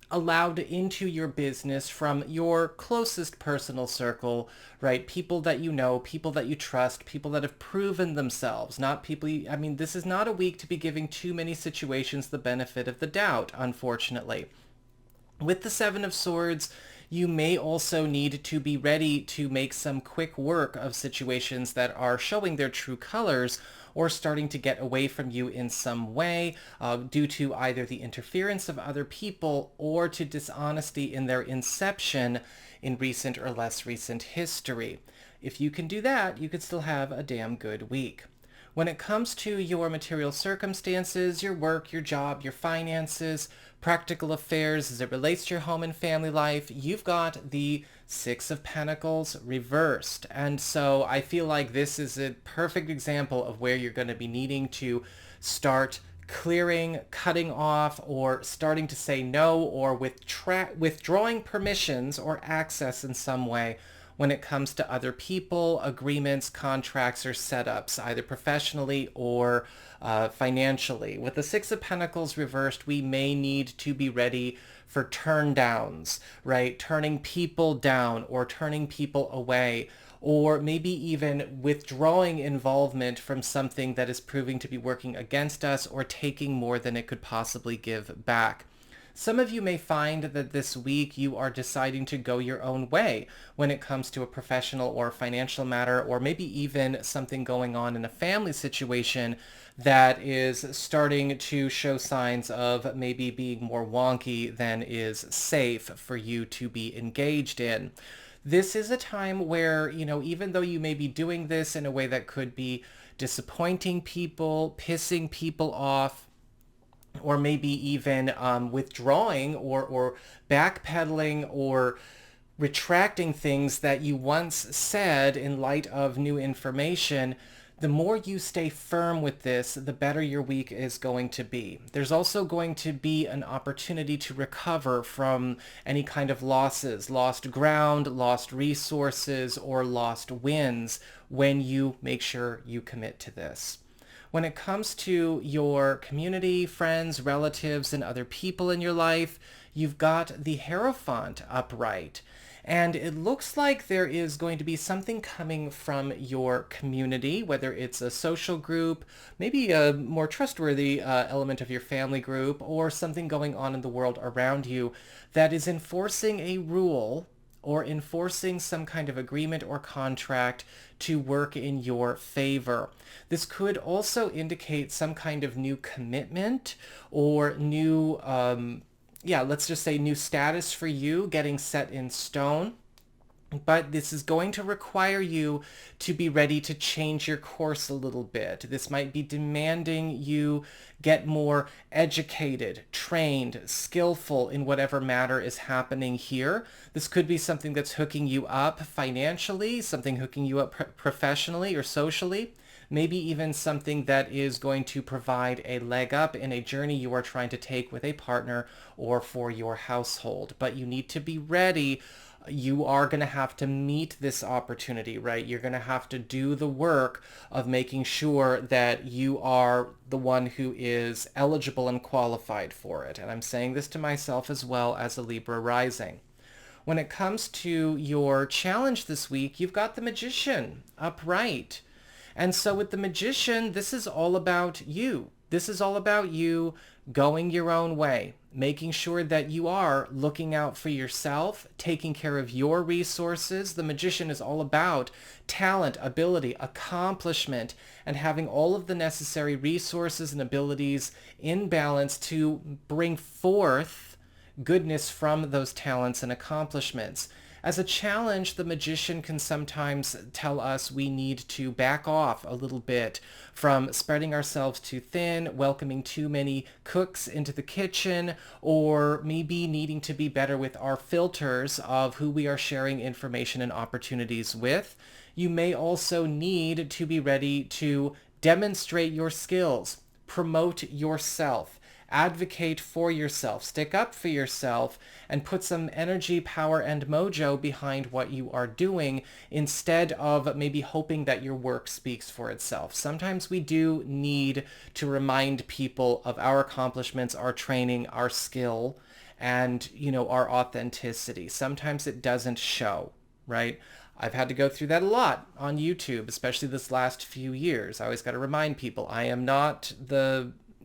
allowed into your business from your closest personal circle, right? People that you know, people that you trust, people that have proven themselves, not people this is not a week to be giving too many situations the benefit of the doubt, unfortunately. With the Seven of Swords, you may also need to be ready to make some quick work of situations that are showing their true colors or starting to get away from you in some way due to either the interference of other people or to dishonesty in their inception in recent or less recent history. If you can do that, you could still have a damn good week. When it comes to your material circumstances, your work, your job, your finances, practical affairs as it relates to your home and family life, you've got the Six of Pentacles reversed. And so I feel like this is a perfect example of where you're going to be needing to start clearing, cutting off, or starting to say no, or withdrawing permissions or access in some way when it comes to other people, agreements, contracts, or setups, either professionally or financially. With the Six of Pentacles reversed, we may need to be ready for turn downs, right? Turning people down or turning people away, or maybe even withdrawing involvement from something that is proving to be working against us or taking more than it could possibly give back. Some of you may find that this week you are deciding to go your own way when it comes to a professional or financial matter, or maybe even something going on in a family situation that is starting to show signs of maybe being more wonky than is safe for you to be engaged in. This is a time where, even though you may be doing this in a way that could be disappointing people, pissing people off, or maybe even withdrawing or backpedaling or retracting things that you once said in light of new information, the more you stay firm with this, the better your week is going to be. There's also going to be an opportunity to recover from any kind of losses, lost ground, lost resources, or lost wins when you make sure you commit to this. When it comes to your community, friends, relatives, and other people in your life, you've got the Hierophant upright. And it looks like there is going to be something coming from your community, whether it's a social group, maybe a more trustworthy element of your family group, or something going on in the world around you that is enforcing a rule or enforcing some kind of agreement or contract to work in your favor. This could also indicate some kind of new commitment or new let's just say new status for you getting set in stone. But this is going to require you to be ready to change your course a little bit. This might be demanding you get more educated, trained, skillful in whatever matter is happening here. This could be something that's hooking you up financially, something hooking you up professionally or socially. Maybe even something that is going to provide a leg up in a journey you are trying to take with a partner or for your household. But you need to be ready. You are going to have to meet this opportunity, right? You're going to have to do the work of making sure that you are the one who is eligible and qualified for it. And I'm saying this to myself as well as a Libra rising. When it comes to your challenge this week, you've got the Magician upright. And so with the Magician, this is all about you. This is all about you going your own way, making sure that you are looking out for yourself, taking care of your resources. The Magician is all about talent, ability, accomplishment, and having all of the necessary resources and abilities in balance to bring forth goodness from those talents and accomplishments. As a challenge, the Magician can sometimes tell us we need to back off a little bit from spreading ourselves too thin, welcoming too many cooks into the kitchen, or maybe needing to be better with our filters of who we are sharing information and opportunities with. You may also need to be ready to demonstrate your skills, promote yourself, advocate for yourself, stick up for yourself, and put some energy, power, and mojo behind what you are doing instead of maybe hoping that your work speaks for itself. Sometimes we do need to remind people of our accomplishments, our training, our skill, and, our authenticity. Sometimes it doesn't show, right? I've had to go through that a lot on YouTube, especially this last few years. I always got to remind people I am not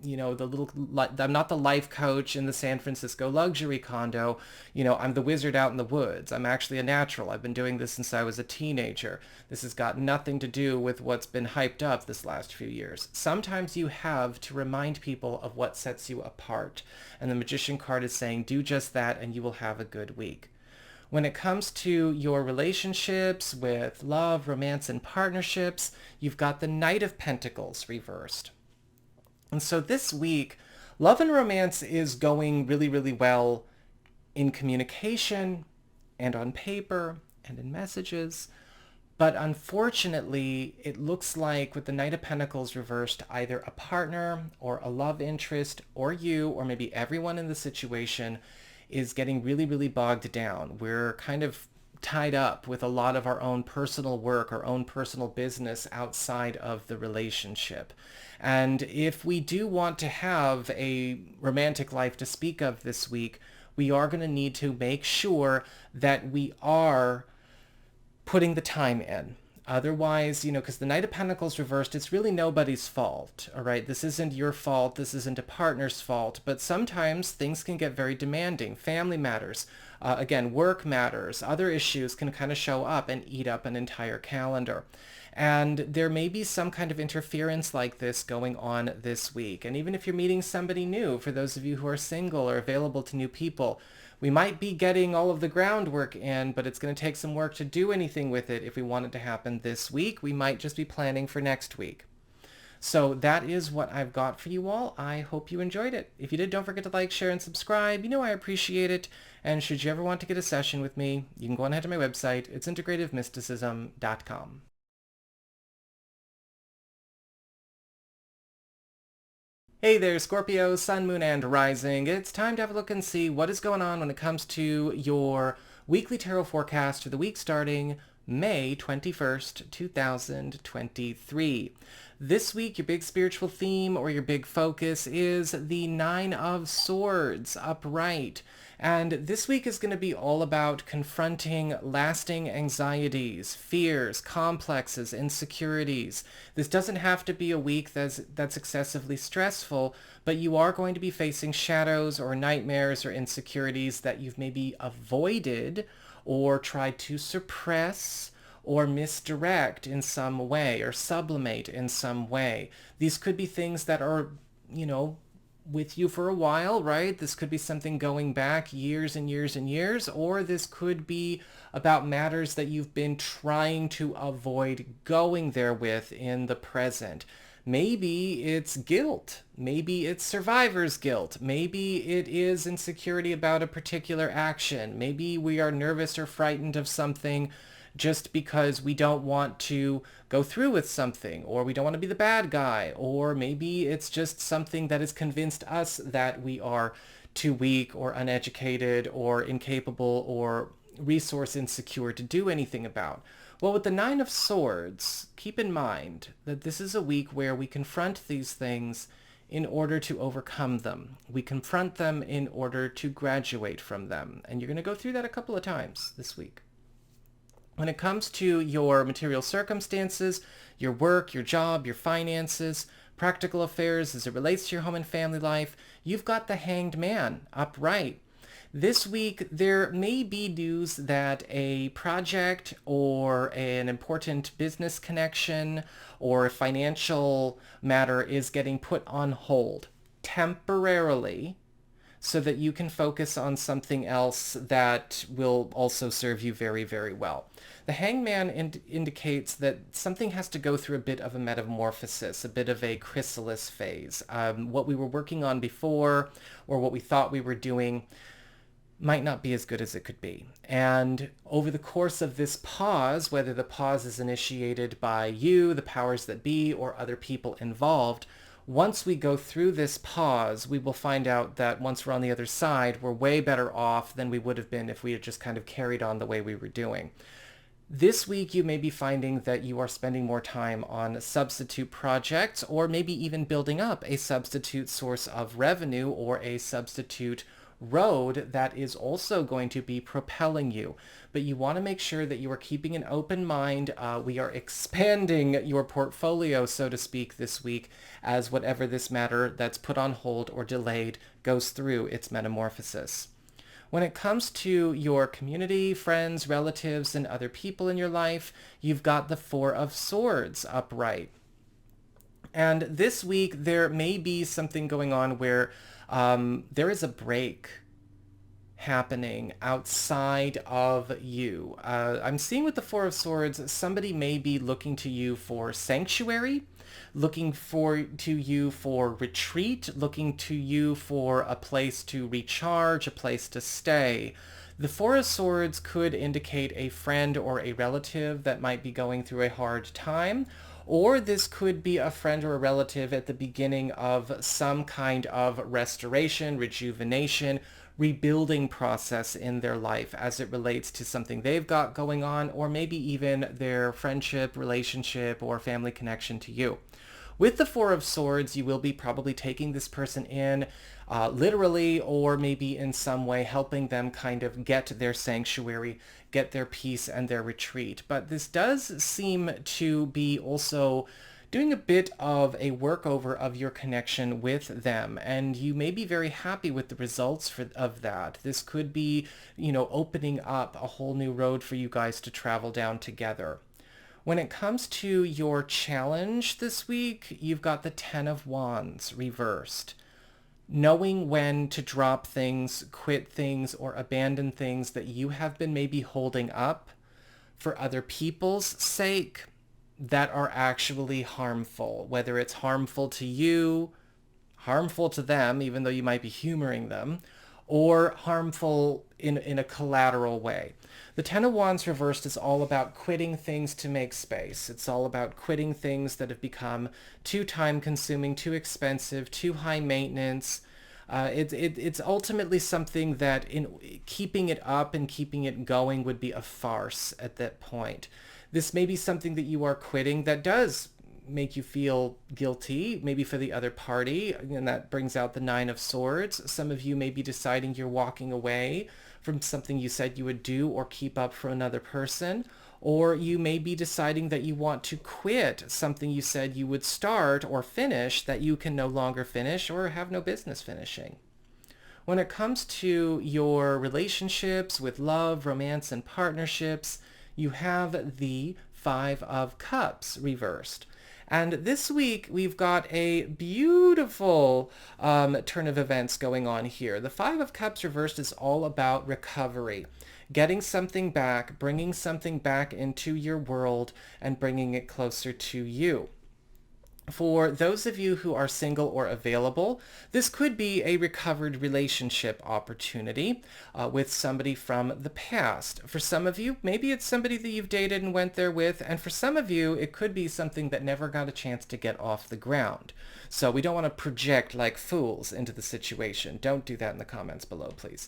I'm not the life coach in the San Francisco luxury condo. I'm the wizard out in the woods. I'm actually a natural. I've been doing this since I was a teenager. This has got nothing to do with what's been hyped up this last few years. Sometimes you have to remind people of what sets you apart. And the Magician card is saying, do just that and you will have a good week. When it comes to your relationships with love, romance, and partnerships, you've got the Knight of Pentacles reversed. And so this week, love and romance is going really, really well in communication and on paper and in messages. But unfortunately, it looks like with the Knight of Pentacles reversed, either a partner or a love interest or you or maybe everyone in the situation is getting really, really bogged down. We're kind of tied up with a lot of our own personal work, our own personal business outside of the relationship. And if we do want to have a romantic life to speak of this week, we are going to need to make sure that we are putting the time in. Otherwise, because the Knight of Pentacles reversed, it's really nobody's fault, all right? This isn't your fault. This isn't a partner's fault. But sometimes things can get very demanding. Family matters. Again, work matters. Other issues can kind of show up and eat up an entire calendar. And there may be some kind of interference like this going on this week. And even if you're meeting somebody new, for those of you who are single or available to new people, we might be getting all of the groundwork in, but it's going to take some work to do anything with it. If we want it to happen this week, we might just be planning for next week. So that is what I've got for you all. I hope you enjoyed it. If you did, don't forget to like, share, and subscribe. I appreciate it. And should you ever want to get a session with me, you can go on ahead to my website. It's integrativemysticism.com. Hey there, Scorpio, Sun, Moon, and Rising. It's time to have a look and see what is going on when it comes to your weekly tarot forecast for the week starting May 21st, 2023. This week, your big spiritual theme or your big focus is the Nine of Swords upright. And this week is going to be all about confronting lasting anxieties, fears, complexes, insecurities. This doesn't have to be a week that's excessively stressful, but you are going to be facing shadows or nightmares or insecurities that you've maybe avoided or tried to suppress or misdirect in some way or sublimate in some way. These could be things that are, with you for a while, right? This could be something going back years and years and years, or this could be about matters that you've been trying to avoid going there with in the present. Maybe it's guilt. Maybe it's survivor's guilt. Maybe it is insecurity about a particular action. Maybe we are nervous or frightened of something just because we don't want to go through with something, or we don't want to be the bad guy, or maybe it's just something that has convinced us that we are too weak or uneducated or incapable or resource insecure to do anything about. Well, with the Nine of Swords, keep in mind that this is a week where we confront these things in order to overcome them. We confront them in order to graduate from them. And you're going to go through that a couple of times this week. When it comes to your material circumstances, your work, your job, your finances, practical affairs as it relates to your home and family life, you've got the Hanged Man upright. This week, there may be news that a project or an important business connection or a financial matter is getting put on hold temporarily, so that you can focus on something else that will also serve you very, very well. The Hangman indicates that something has to go through a bit of a metamorphosis, a bit of a chrysalis phase. What we were working on before, or what we thought we were doing, might not be as good as it could be. And over the course of this pause, whether the pause is initiated by you, the powers that be, or other people involved, once we go through this pause, we will find out that once we're on the other side, we're way better off than we would have been if we had just kind of carried on the way we were doing. This week, you may be finding that you are spending more time on substitute projects, or maybe even building up a substitute source of revenue or a substitute road that is also going to be propelling you. But you want to make sure that you are keeping an open mind. We are expanding your portfolio, so to speak, this week as whatever this matter that's put on hold or delayed goes through its metamorphosis. When it comes to your community, friends, relatives, and other people in your life, you've got the Four of Swords upright. And this week, there may be something going on where there is a break happening outside of you. I'm seeing with the Four of Swords, somebody may be looking to you for sanctuary, looking to you for retreat, looking to you for a place to recharge, a place to stay. The Four of Swords could indicate a friend or a relative that might be going through a hard time, or this could be a friend or a relative at the beginning of some kind of restoration, rejuvenation, rebuilding process in their life as it relates to something they've got going on, or maybe even their friendship, relationship, or family connection to you. With the Four of Swords, you will be probably taking this person in literally, or maybe in some way helping them kind of get their sanctuary, get their peace and their retreat. But this does seem to be also doing a bit of a workover of your connection with them, and you may be very happy with the results of that. This could be, opening up a whole new road for you guys to travel down together. When it comes to your challenge this week, you've got the Ten of Wands reversed. Knowing when to drop things, quit things, or abandon things that you have been maybe holding up for other people's sake that are actually harmful, whether it's harmful to you, harmful to them, even though you might be humoring them, or harmful in a collateral way. The Ten of Wands reversed is all about quitting things to make space. It's all about quitting things that have become too time-consuming, too expensive, too high maintenance. It's ultimately something that in keeping it up and keeping it going would be a farce at that point. This may be something that you are quitting that does make you feel guilty, maybe for the other party, and that brings out the Nine of Swords. Some of you may be deciding you're walking away from something you said you would do or keep up for another person, or you may be deciding that you want to quit something you said you would start or finish that you can no longer finish or have no business finishing. When it comes to your relationships with love, romance, and partnerships, you have the Five of Cups reversed. And this week, we've got a beautiful turn of events going on here. The Five of Cups reversed is all about recovery, getting something back, bringing something back into your world, and bringing it closer to you. For those of you who are single or available, this could be a recovered relationship opportunity with somebody from the past. For some of you, maybe it's somebody that you've dated and went there with, and for some of you, it could be something that never got a chance to get off the ground. So we don't want to project like fools into the situation. Don't do that in the comments below, please.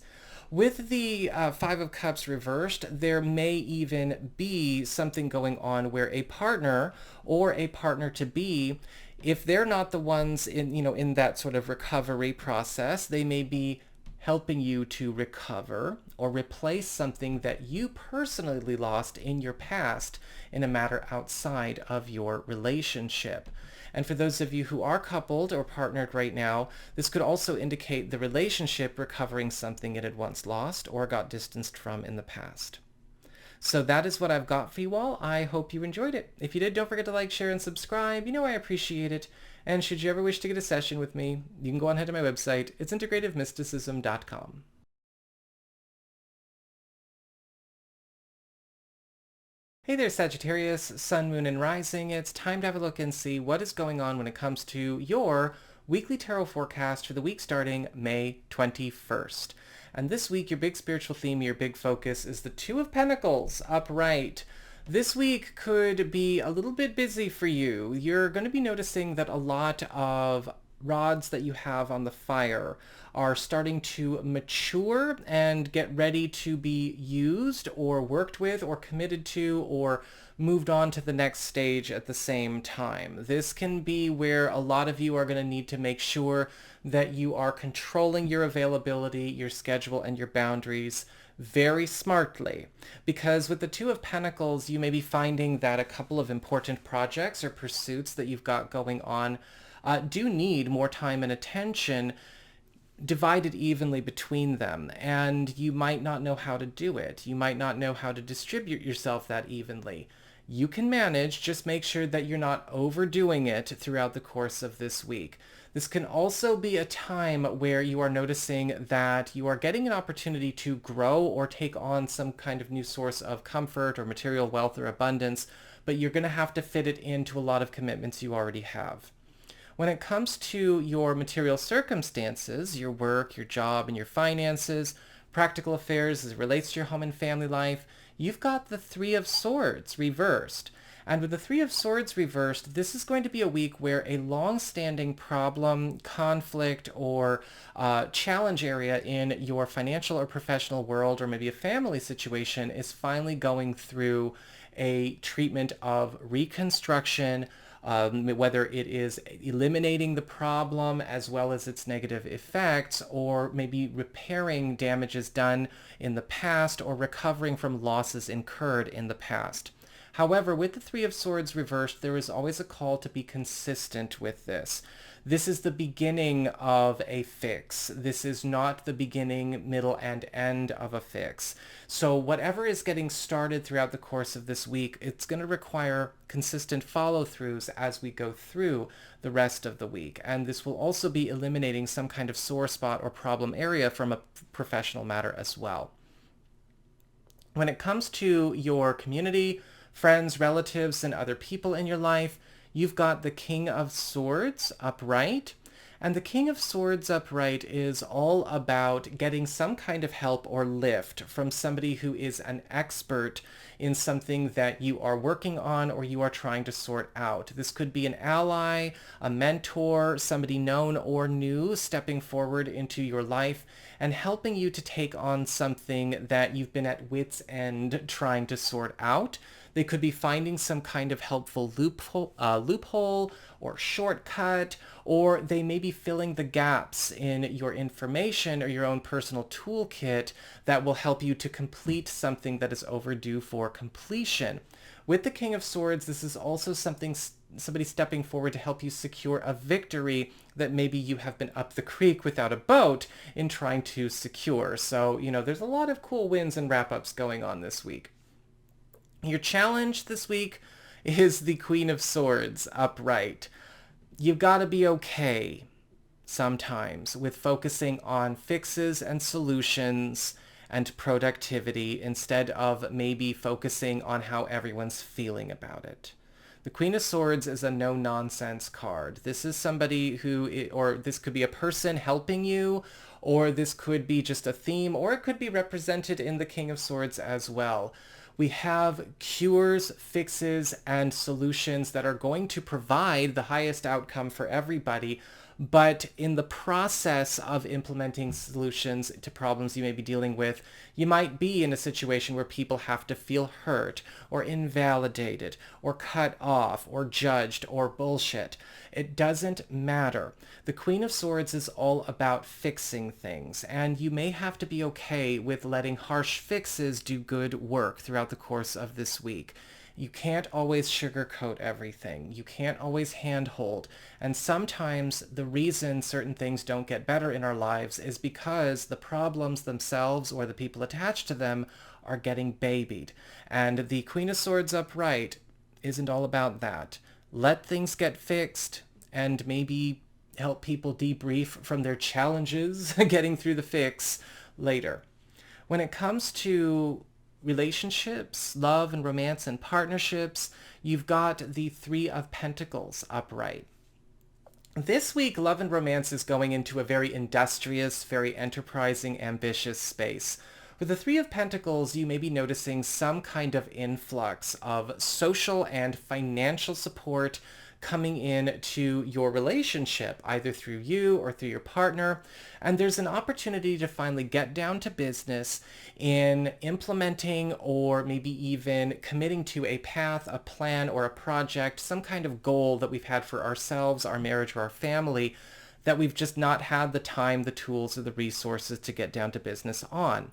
With the Five of Cups reversed, there may even be something going on where a partner or a partner-to-be, if they're not the ones in that sort of recovery process, they may be helping you to recover or replace something that you personally lost in your past in a matter outside of your relationship. And for those of you who are coupled or partnered right now, this could also indicate the relationship recovering something it had once lost or got distanced from in the past. So that is what I've got for you all. I hope you enjoyed it. If you did, don't forget to like, share, and subscribe. You know I appreciate it. And should you ever wish to get a session with me, you can go on ahead to my website. It's integrativemysticism.com. Hey there, Sagittarius, Sun, Moon, and Rising. It's time to have a look and see what is going on when it comes to your weekly tarot forecast for the week starting May 21st. And this week, your big spiritual theme, your big focus is the Two of Pentacles upright. This week could be a little bit busy for you. You're going to be noticing that a lot of rods that you have on the fire are starting to mature and get ready to be used or worked with or committed to or moved on to the next stage at the same time. This can be where a lot of you are going to need to make sure that you are controlling your availability, your schedule, and your boundaries very smartly, because with the Two of Pentacles, you may be finding that a couple of important projects or pursuits that you've got going on do need more time and attention divided evenly between them, and you might not know how to do it. You might not know how to distribute yourself that evenly. You can manage, just make sure that you're not overdoing it throughout the course of this week. This can also be a time where you are noticing that you are getting an opportunity to grow or take on some kind of new source of comfort or material wealth or abundance, but you're going to have to fit it into a lot of commitments you already have. When it comes to your material circumstances, your work, your job, and your finances, practical affairs as it relates to your home and family life, you've got the Three of Swords reversed. And with the Three of Swords reversed, this is going to be a week where a long-standing problem, conflict, or challenge area in your financial or professional world, or maybe a family situation, is finally going through a treatment of reconstruction, whether it is eliminating the problem as well as its negative effects, or maybe repairing damages done in the past or recovering from losses incurred in the past. However, with the Three of Swords reversed, there is always a call to be consistent with this. This is the beginning of a fix. This is not the beginning, middle, and end of a fix. So whatever is getting started throughout the course of this week, it's going to require consistent follow-throughs as we go through the rest of the week. And this will also be eliminating some kind of sore spot or problem area from a professional matter as well. When it comes to your community, friends, relatives, and other people in your life, you've got the King of Swords upright. And the King of Swords upright is all about getting some kind of help or lift from somebody who is an expert in something that you are working on or you are trying to sort out. This could be an ally, a mentor, somebody known or new stepping forward into your life and helping you to take on something that you've been at wit's end trying to sort out. They could be finding some kind of helpful loophole or shortcut, or they may be filling the gaps in your information or your own personal toolkit that will help you to complete something that is overdue for completion. With the King of Swords, this is also somebody stepping forward to help you secure a victory that maybe you have been up the creek without a boat in trying to secure. So, there's a lot of cool wins and wrap-ups going on this week. Your challenge this week is the Queen of Swords upright. You've got to be okay sometimes with focusing on fixes and solutions and productivity instead of maybe focusing on how everyone's feeling about it. The Queen of Swords is a no-nonsense card. This is somebody or this could be a person helping you, or this could be just a theme, or it could be represented in the King of Swords as well. We have cures, fixes, and solutions that are going to provide the highest outcome for everybody. But in the process of implementing solutions to problems you may be dealing with, you might be in a situation where people have to feel hurt or invalidated or cut off or judged or bullshit. It doesn't matter. The Queen of Swords is all about fixing things, and you may have to be okay with letting harsh fixes do good work throughout the course of this week. You can't always sugarcoat everything. You can't always handhold. And sometimes the reason certain things don't get better in our lives is because the problems themselves or the people attached to them are getting babied. And the Queen of Swords upright isn't all about that. Let things get fixed and maybe help people debrief from their challenges getting through the fix later. When it comes to relationships, love and romance and partnerships, you've got the Three of Pentacles upright. This week, love and romance is going into a very industrious, very enterprising, ambitious space. With the Three of Pentacles, you may be noticing some kind of influx of social and financial support coming in to your relationship, either through you or through your partner. And there's an opportunity to finally get down to business in implementing or maybe even committing to a path, a plan, or a project, some kind of goal that we've had for ourselves, our marriage, or our family that we've just not had the time, the tools, or the resources to get down to business on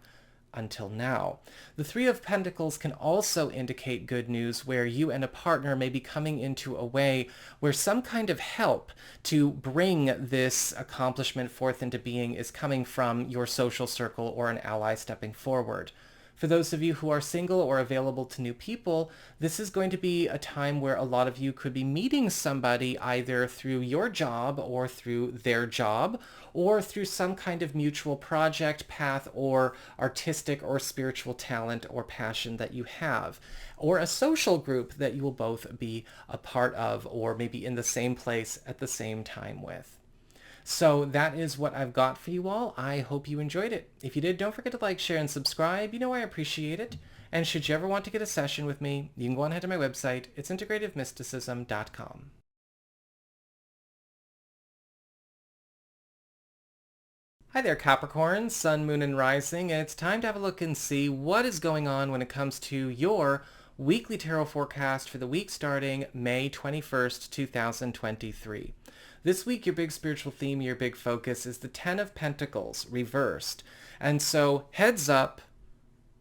until now. The Three of Pentacles can also indicate good news where you and a partner may be coming into a way where some kind of help to bring this accomplishment forth into being is coming from your social circle or an ally stepping forward. For those of you who are single or available to new people, this is going to be a time where a lot of you could be meeting somebody either through your job or through their job, or through some kind of mutual project, path, or artistic or spiritual talent or passion that you have, or a social group that you will both be a part of or maybe in the same place at the same time with. So that is what I've got for you all. I hope you enjoyed it. If you did, don't forget to like, share, and subscribe. You know I appreciate it. And should you ever want to get a session with me, you can go on ahead to my website. It's integrativemysticism.com. Hi there, Capricorn, Sun, Moon, and Rising, and it's time to have a look and see what is going on when it comes to your weekly tarot forecast for the week starting May 21st, 2023. This week, your big spiritual theme, your big focus is the Ten of Pentacles reversed. And so, heads up,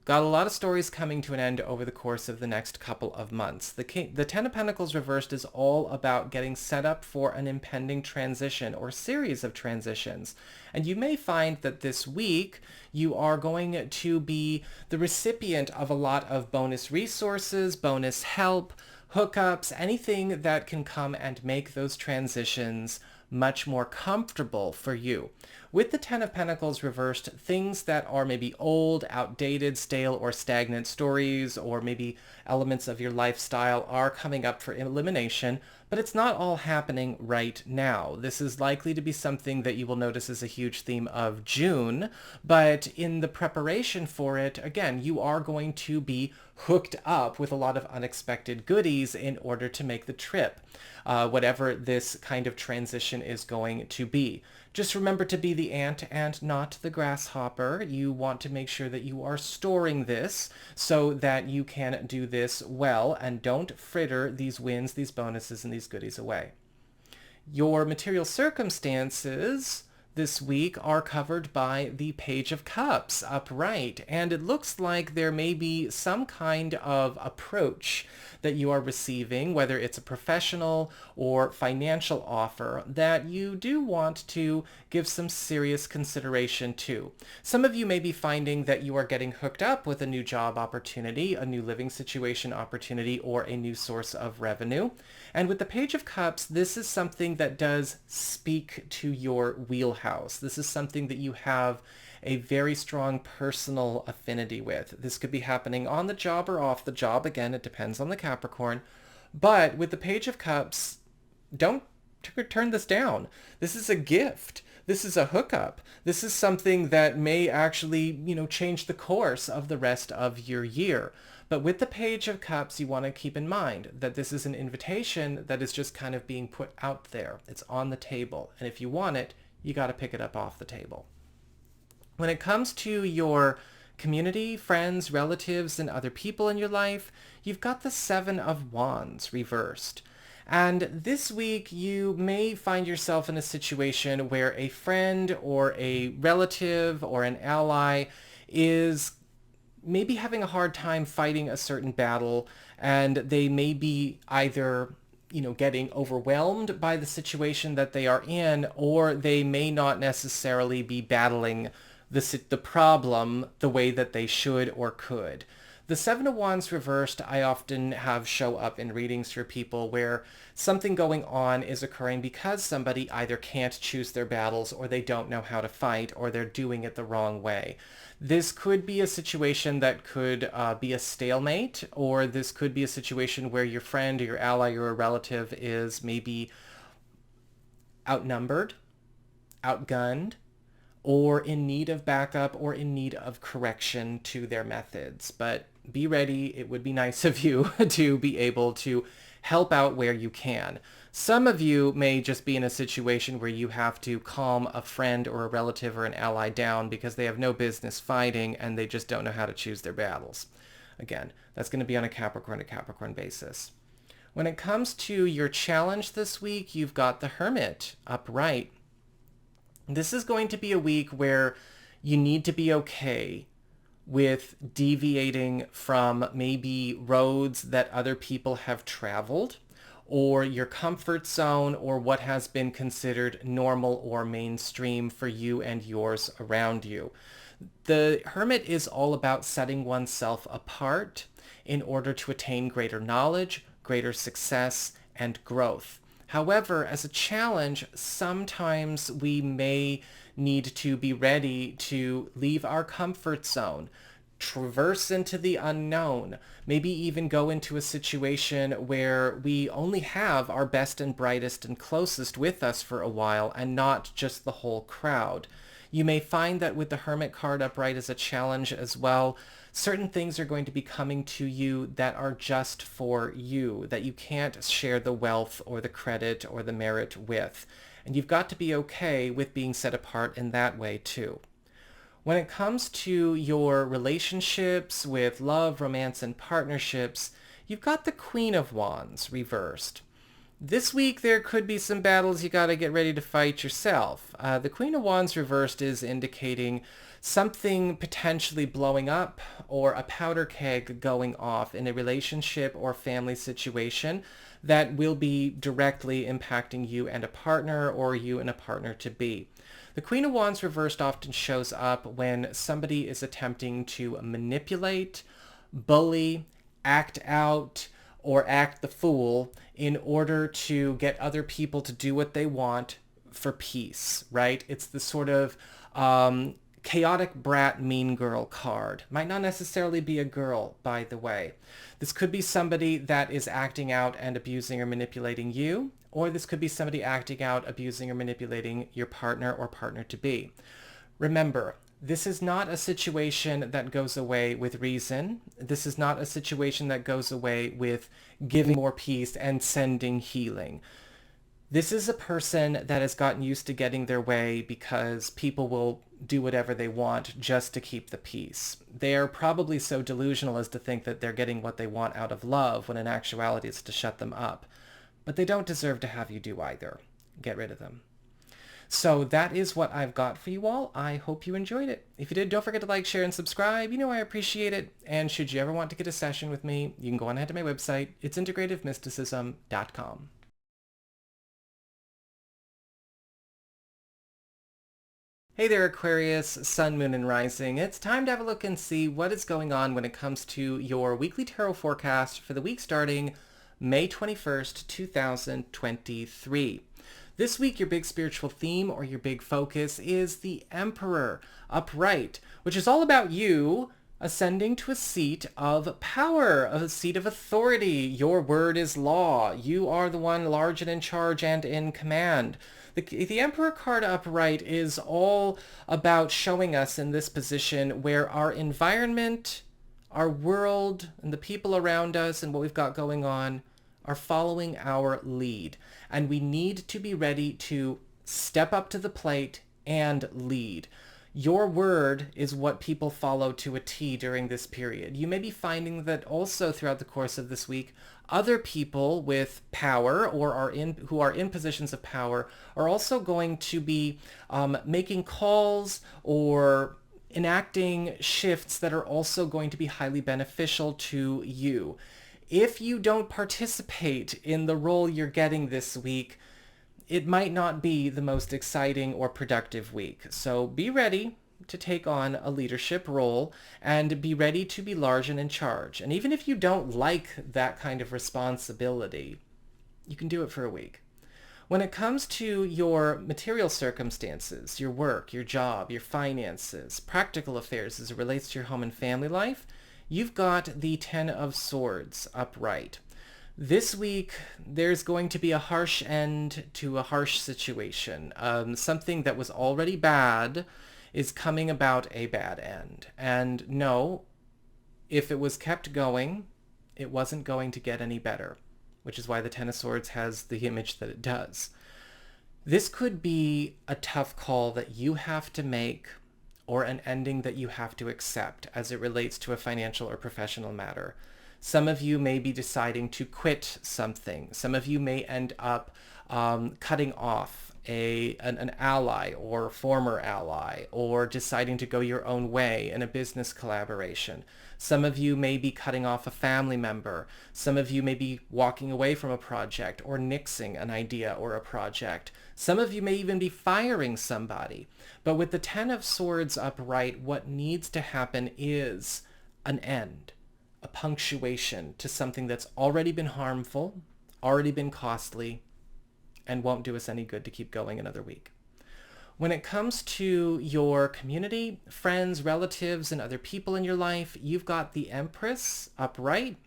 got a lot of stories coming to an end over the course of the next couple of months. The Ten of Pentacles reversed is all about getting set up for an impending transition or series of transitions. And you may find that this week you are going to be the recipient of a lot of bonus resources, bonus help, hookups, anything that can come and make those transitions much more comfortable for you. With the Ten of Pentacles reversed, things that are maybe old, outdated, stale, or stagnant stories, or maybe elements of your lifestyle are coming up for elimination, but it's not all happening right now. This is likely to be something that you will notice is a huge theme of June, but in the preparation for it, again, you are going to be hooked up with a lot of unexpected goodies in order to make the trip, whatever this kind of transition is going to be. Just remember to be the ant and not the grasshopper. You want to make sure that you are storing this so that you can do this well and don't fritter these wins, these bonuses, and these goodies away. Your material circumstances this week are covered by the Page of Cups upright, and it looks like there may be some kind of approach that you are receiving, whether it's a professional or financial offer, that you do want to give some serious consideration to. Some of you may be finding that you are getting hooked up with a new job opportunity, a new living situation opportunity, or a new source of revenue. And with the Page of Cups, this is something that does speak to your wheelhouse. This is something that you have a very strong personal affinity with. This could be happening on the job or off the job. Again, it depends on the Capricorn. But with the Page of Cups, don't turn this down. This is a gift. This is a hookup. This is something that may actually, change the course of the rest of your year. But with the Page of Cups, you want to keep in mind that this is an invitation that is just kind of being put out there. It's on the table. And if you want it, you got to pick it up off the table. When it comes to your community, friends, relatives, and other people in your life, you've got the Seven of Wands reversed. And this week, you may find yourself in a situation where a friend or a relative or an ally is maybe having a hard time fighting a certain battle, and they may be either getting overwhelmed by the situation that they are in, or they may not necessarily be battling the problem the way that they should or could. The Seven of Wands reversed, I often have show up in readings for people where something going on is occurring because somebody either can't choose their battles, or they don't know how to fight, or they're doing it the wrong way. This could be a situation that could be a stalemate, or this could be a situation where your friend or your ally or a relative is maybe outnumbered, outgunned, or in need of backup, or in need of correction to their methods. But be ready. It would be nice of you to be able to help out where you can. Some of you may just be in a situation where you have to calm a friend or a relative or an ally down because they have no business fighting and they just don't know how to choose their battles. Again, that's going to be on a Capricorn to Capricorn basis. When it comes to your challenge this week, you've got the Hermit upright. This is going to be a week where you need to be okay with deviating from maybe roads that other people have traveled, or your comfort zone, or what has been considered normal or mainstream for you and yours around you. The Hermit is all about setting oneself apart in order to attain greater knowledge, greater success, and growth. However, as a challenge, sometimes we may need to be ready to leave our comfort zone, traverse into the unknown, maybe even go into a situation where we only have our best and brightest and closest with us for a while and not just the whole crowd. You may find that with the Hermit card upright as a challenge as well, certain things are going to be coming to you that are just for you, that you can't share the wealth or the credit or the merit with. And you've got to be okay with being set apart in that way too. When it comes to your relationships with love, romance, and partnerships, you've got the Queen of Wands reversed. This week, there could be some battles you got to get ready to fight yourself. The Queen of Wands reversed is indicating something potentially blowing up or a powder keg going off in a relationship or family situation that will be directly impacting you and a partner or you and a partner to be. The Queen of Wands reversed often shows up when somebody is attempting to manipulate, bully, act out, or act the fool in order to get other people to do what they want for peace, right? It's the sort of chaotic brat mean girl card. Might not necessarily be a girl, by the way. This could be somebody that is acting out and abusing or manipulating you, or this could be somebody acting out, abusing or manipulating your partner or partner-to-be. Remember, this is not a situation that goes away with reason. This is not a situation that goes away with giving more peace and sending healing. This is a person that has gotten used to getting their way because people will do whatever they want just to keep the peace. They are probably so delusional as to think that they're getting what they want out of love when in actuality it's to shut them up. But they don't deserve to have you do either. Get rid of them. So that is what I've got for you all. I hope you enjoyed it. If you did, don't forget to like, share, and subscribe. You know I appreciate it. And should you ever want to get a session with me, you can go on ahead to my website. It's integrativemysticism.com. Hey there, Aquarius, Sun, Moon, and Rising. It's time to have a look and see what is going on when it comes to your weekly tarot forecast for the week starting May 21st, 2023. This week, your big spiritual theme or your big focus is the Emperor upright, which is all about you ascending to a seat of power, a seat of authority. Your word is law. You are the one large and in charge and in command. The Emperor card upright is all about showing us in this position where our environment, our world, and the people around us and what we've got going on are following our lead. And we need to be ready to step up to the plate and lead. Your word is what people follow to a T during this period. You may be finding that also throughout the course of this week, other people with power or who are in positions of power are also going to be making calls or enacting shifts that are also going to be highly beneficial to you. If you don't participate in the role you're getting this week, it might not be the most exciting or productive week. So be ready to take on a leadership role and be ready to be large and in charge. And even if you don't like that kind of responsibility, you can do it for a week. When it comes to your material circumstances, your work, your job, your finances, practical affairs as it relates to your home and family life, you've got the Ten of Swords upright. This week, there's going to be a harsh end to a harsh situation. Something that was already bad is coming about a bad end. And no, if it was kept going, it wasn't going to get any better, which is why the Ten of Swords has the image that it does. This could be a tough call that you have to make or an ending that you have to accept as it relates to a financial or professional matter. Some of you may be deciding to quit something. Some of you may end up cutting off an ally or former ally, or deciding to go your own way in a business collaboration. Some of you may be cutting off a family member. Some of you may be walking away from a project or nixing an idea or a project. Some of you may even be firing somebody. But with the Ten of Swords upright, what needs to happen is an end, a punctuation to something that's already been harmful, already been costly, and won't do us any good to keep going another week. When it comes to your community, friends, relatives, and other people in your life, you've got the Empress upright.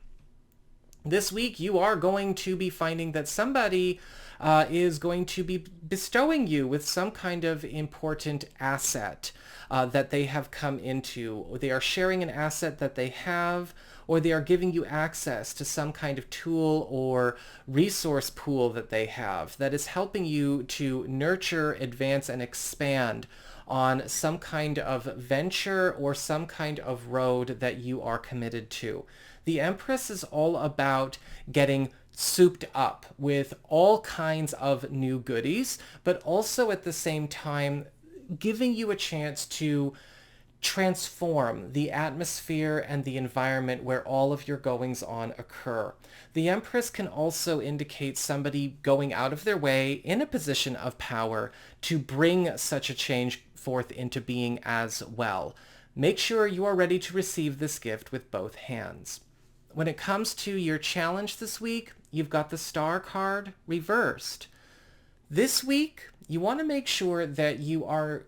This week, you are going to be finding that somebody is going to be bestowing you with some kind of important asset that they have come into. They are sharing an asset that they have, or they are giving you access to some kind of tool or resource pool that they have that is helping you to nurture, advance, and expand on some kind of venture or some kind of road that you are committed to. The Empress is all about getting souped up with all kinds of new goodies, but also at the same time giving you a chance to transform the atmosphere and the environment where all of your goings on occur. The Empress can also indicate somebody going out of their way in a position of power to bring such a change forth into being as well. Make sure you are ready to receive this gift with both hands. When it comes to your challenge this week, you've got the Star card reversed. This week, you want to make sure that you are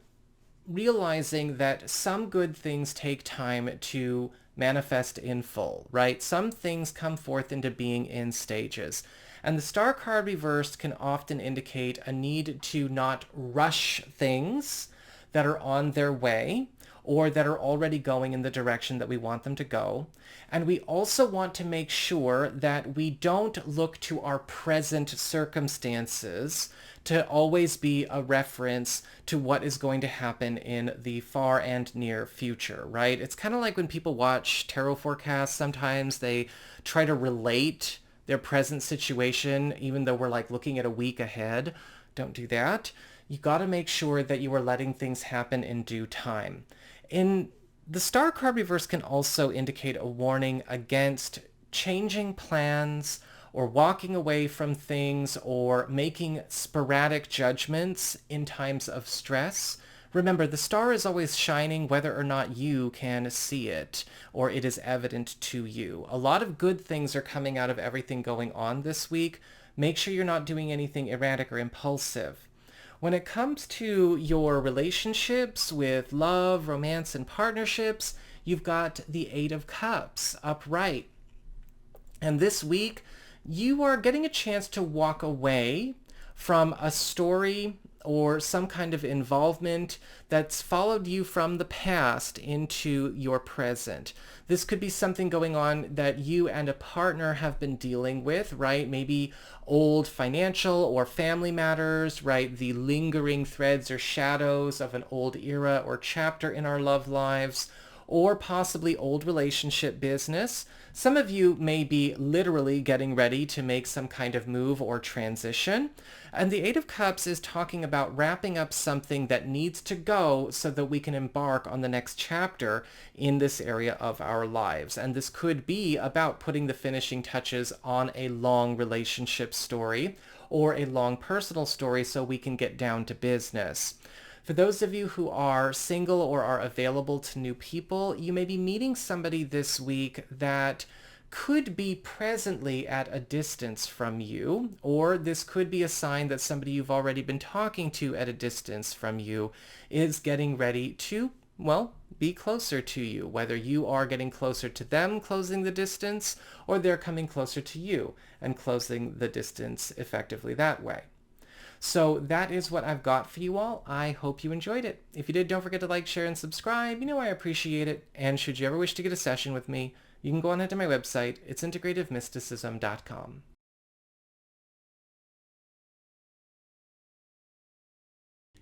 realizing that some good things take time to manifest in full, right? Some things come forth into being in stages. And the Star card reversed can often indicate a need to not rush things that are on their way or that are already going in the direction that we want them to go. And we also want to make sure that we don't look to our present circumstances to always be a reference to what is going to happen in the far and near future, right? It's kind of like when people watch tarot forecasts, sometimes they try to relate their present situation, even though we're like looking at a week ahead. Don't do that. You got to make sure that you are letting things happen in due time. In the Star card reverse can also indicate a warning against changing plans or walking away from things or making sporadic judgments in times of stress. Remember, the star is always shining whether or not you can see it or it is evident to you. A lot of good things are coming out of everything going on this week. Make sure you're not doing anything erratic or impulsive. When it comes to your relationships with love, romance, and partnerships, you've got the Eight of Cups upright. And this week, you are getting a chance to walk away from a story or some kind of involvement that's followed you from the past into your present. This could be something going on that you and a partner have been dealing with, right? Maybe old financial or family matters, right? The lingering threads or shadows of an old era or chapter in our love lives, or possibly old relationship business. Some of you may be literally getting ready to make some kind of move or transition. And the Eight of Cups is talking about wrapping up something that needs to go so that we can embark on the next chapter in this area of our lives. And this could be about putting the finishing touches on a long relationship story or a long personal story so we can get down to business. For those of you who are single or are available to new people, you may be meeting somebody this week that could be presently at a distance from you, or this could be a sign that somebody you've already been talking to at a distance from you is getting ready to, well, be closer to you, whether you are getting closer to them, closing the distance, or they're coming closer to you and closing the distance effectively that way. So that is what I've got for you all. I hope you enjoyed it. If you did, don't forget to like, share, and subscribe. You know I appreciate it. And should you ever wish to get a session with me, you can go on ahead to my website. It's integrativemysticism.com.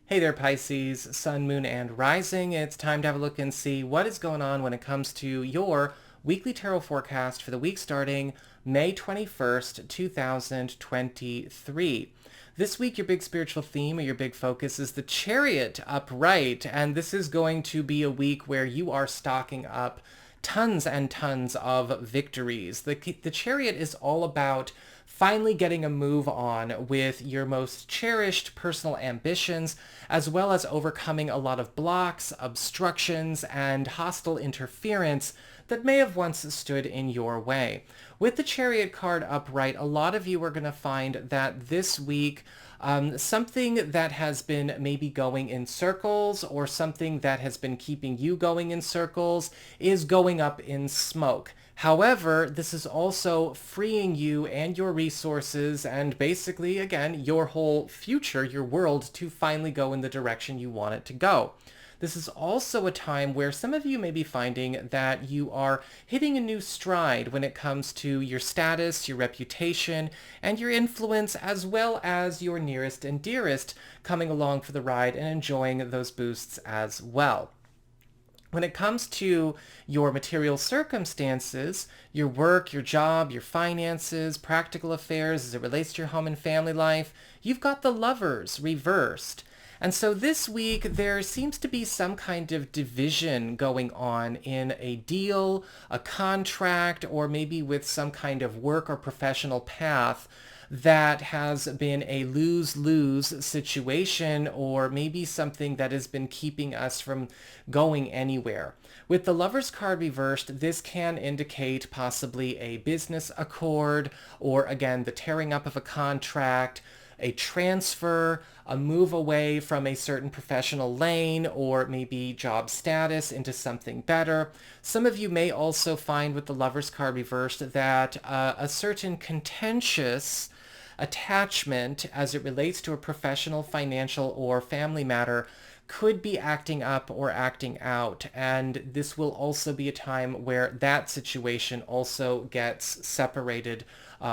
Hey there, Pisces, Sun, Moon, and Rising. It's time to have a look and see what is going on when it comes to your weekly tarot forecast for the week starting May 21st, 2023. This week, your big spiritual theme or your big focus is the Chariot upright, and this is going to be a week where you are stocking up tons and tons of victories. The Chariot is all about finally getting a move on with your most cherished personal ambitions, as well as overcoming a lot of blocks, obstructions, and hostile interference that may have once stood in your way. With the Chariot card upright, a lot of you are going to find that this week something that has been maybe going in circles or something that has been keeping you going in circles is going up in smoke. However, this is also freeing you and your resources and basically, again, your whole future, your world, to finally go in the direction you want it to go. This is also a time where some of you may be finding that you are hitting a new stride when it comes to your status, your reputation, and your influence, as well as your nearest and dearest coming along for the ride and enjoying those boosts as well. When it comes to your material circumstances, your work, your job, your finances, practical affairs as it relates to your home and family life, you've got the Lovers reversed. And so this week, there seems to be some kind of division going on in a deal, a contract, or maybe with some kind of work or professional path that has been a lose-lose situation, or maybe something that has been keeping us from going anywhere. With the Lovers card reversed, this can indicate possibly a business accord, or again, the tearing up of a contract, a transfer, a move away from a certain professional lane, or maybe job status into something better. Some of you may also find with the Lovers card reversed that a certain contentious attachment as it relates to a professional, financial, or family matter could be acting up or acting out. And this will also be a time where that situation also gets separated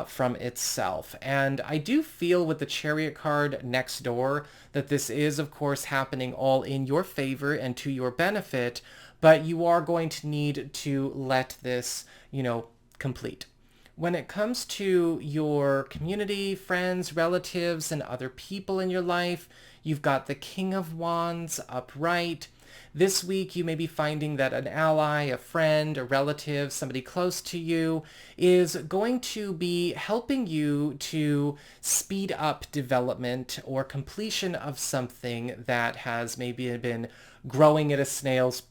from itself. And I do feel with the Chariot card next door that this is, of course, happening all in your favor and to your benefit, but you are going to need to let this, complete. When it comes to your community, friends, relatives, and other people in your life, you've got the King of Wands upright. This week, you may be finding that an ally, a friend, a relative, somebody close to you is going to be helping you to speed up development or completion of something that has maybe been growing at a snail's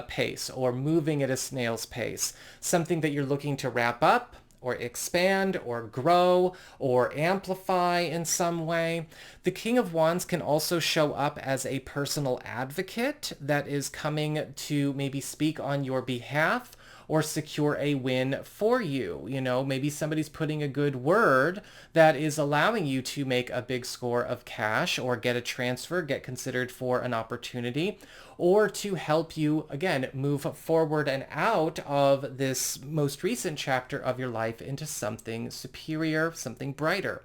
pace or moving at a snail's pace, something that you're looking to wrap up or expand or grow or amplify in some way. The King of Wands can also show up as a personal advocate that is coming to maybe speak on your behalf or secure a win for you. Maybe somebody's putting a good word that is allowing you to make a big score of cash or get a transfer, get considered for an opportunity, or to help you, again, move forward and out of this most recent chapter of your life into something superior, something brighter.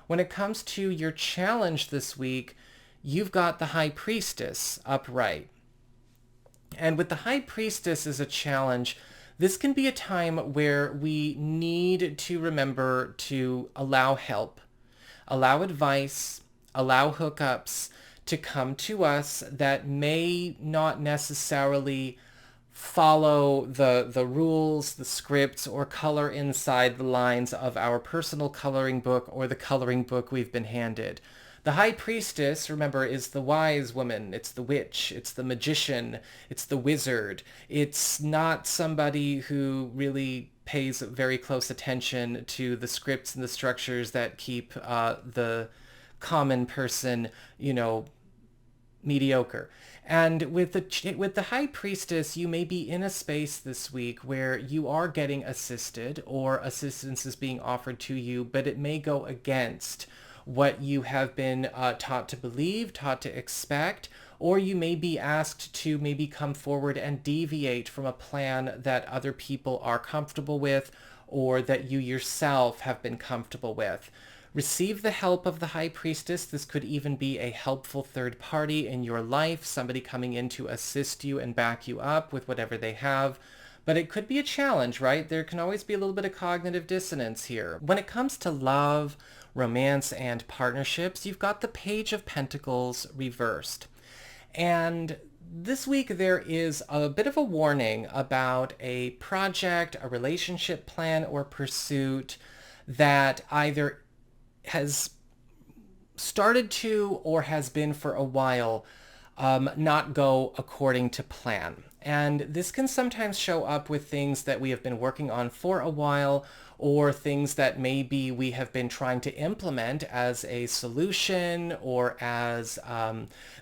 When it comes to your challenge this week, you've got the High Priestess upright. And with the High Priestess as a challenge, this can be a time where we need to remember to allow help, allow advice, allow hookups to come to us that may not necessarily follow the rules, the scripts, or color inside the lines of our personal coloring book or the coloring book we've been handed. The High Priestess, remember, is the wise woman. It's the witch. It's the magician. It's the wizard. It's not somebody who really pays very close attention to the scripts and the structures that keep the common person, mediocre. And with the High Priestess, you may be in a space this week where you are getting assisted or assistance is being offered to you, but it may go against what you have been taught to believe, taught to expect, or you may be asked to maybe come forward and deviate from a plan that other people are comfortable with or that you yourself have been comfortable with. Receive the help of the High Priestess. This could even be a helpful third party in your life, somebody coming in to assist you and back you up with whatever they have. But it could be a challenge, right? There can always be a little bit of cognitive dissonance here. When it comes to love, romance, and partnerships, you've got the Page of Pentacles reversed. And this week there is a bit of a warning about a project, a relationship plan, or pursuit that either has started to or has been for a while not go according to plan. And this can sometimes show up with things that we have been working on for a while or things that maybe we have been trying to implement as a solution or as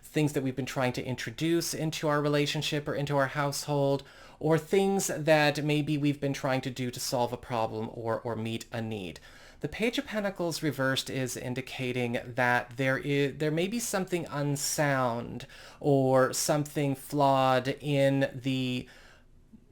things that we've been trying to introduce into our relationship or into our household, or things that maybe we've been trying to do to solve a problem or meet a need. The Page of Pentacles reversed is indicating that there may be something unsound or something flawed in the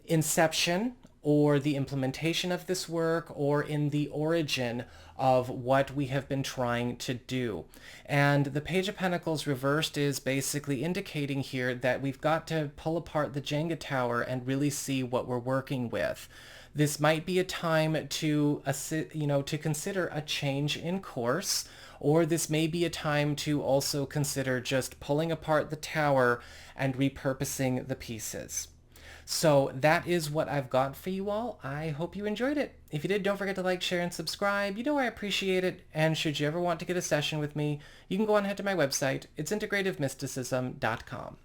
inception or the implementation of this work or in the origin of what we have been trying to do. And the Page of Pentacles reversed is basically indicating here that we've got to pull apart the Jenga tower and really see what we're working with. This might be a time to, to consider a change in course, or this may be a time to also consider just pulling apart the tower and repurposing the pieces. So that is what I've got for you all. I hope you enjoyed it. If you did, don't forget to like, share, and subscribe. You know I appreciate it. And should you ever want to get a session with me, you can go on ahead to my website. It's integrativemysticism.com.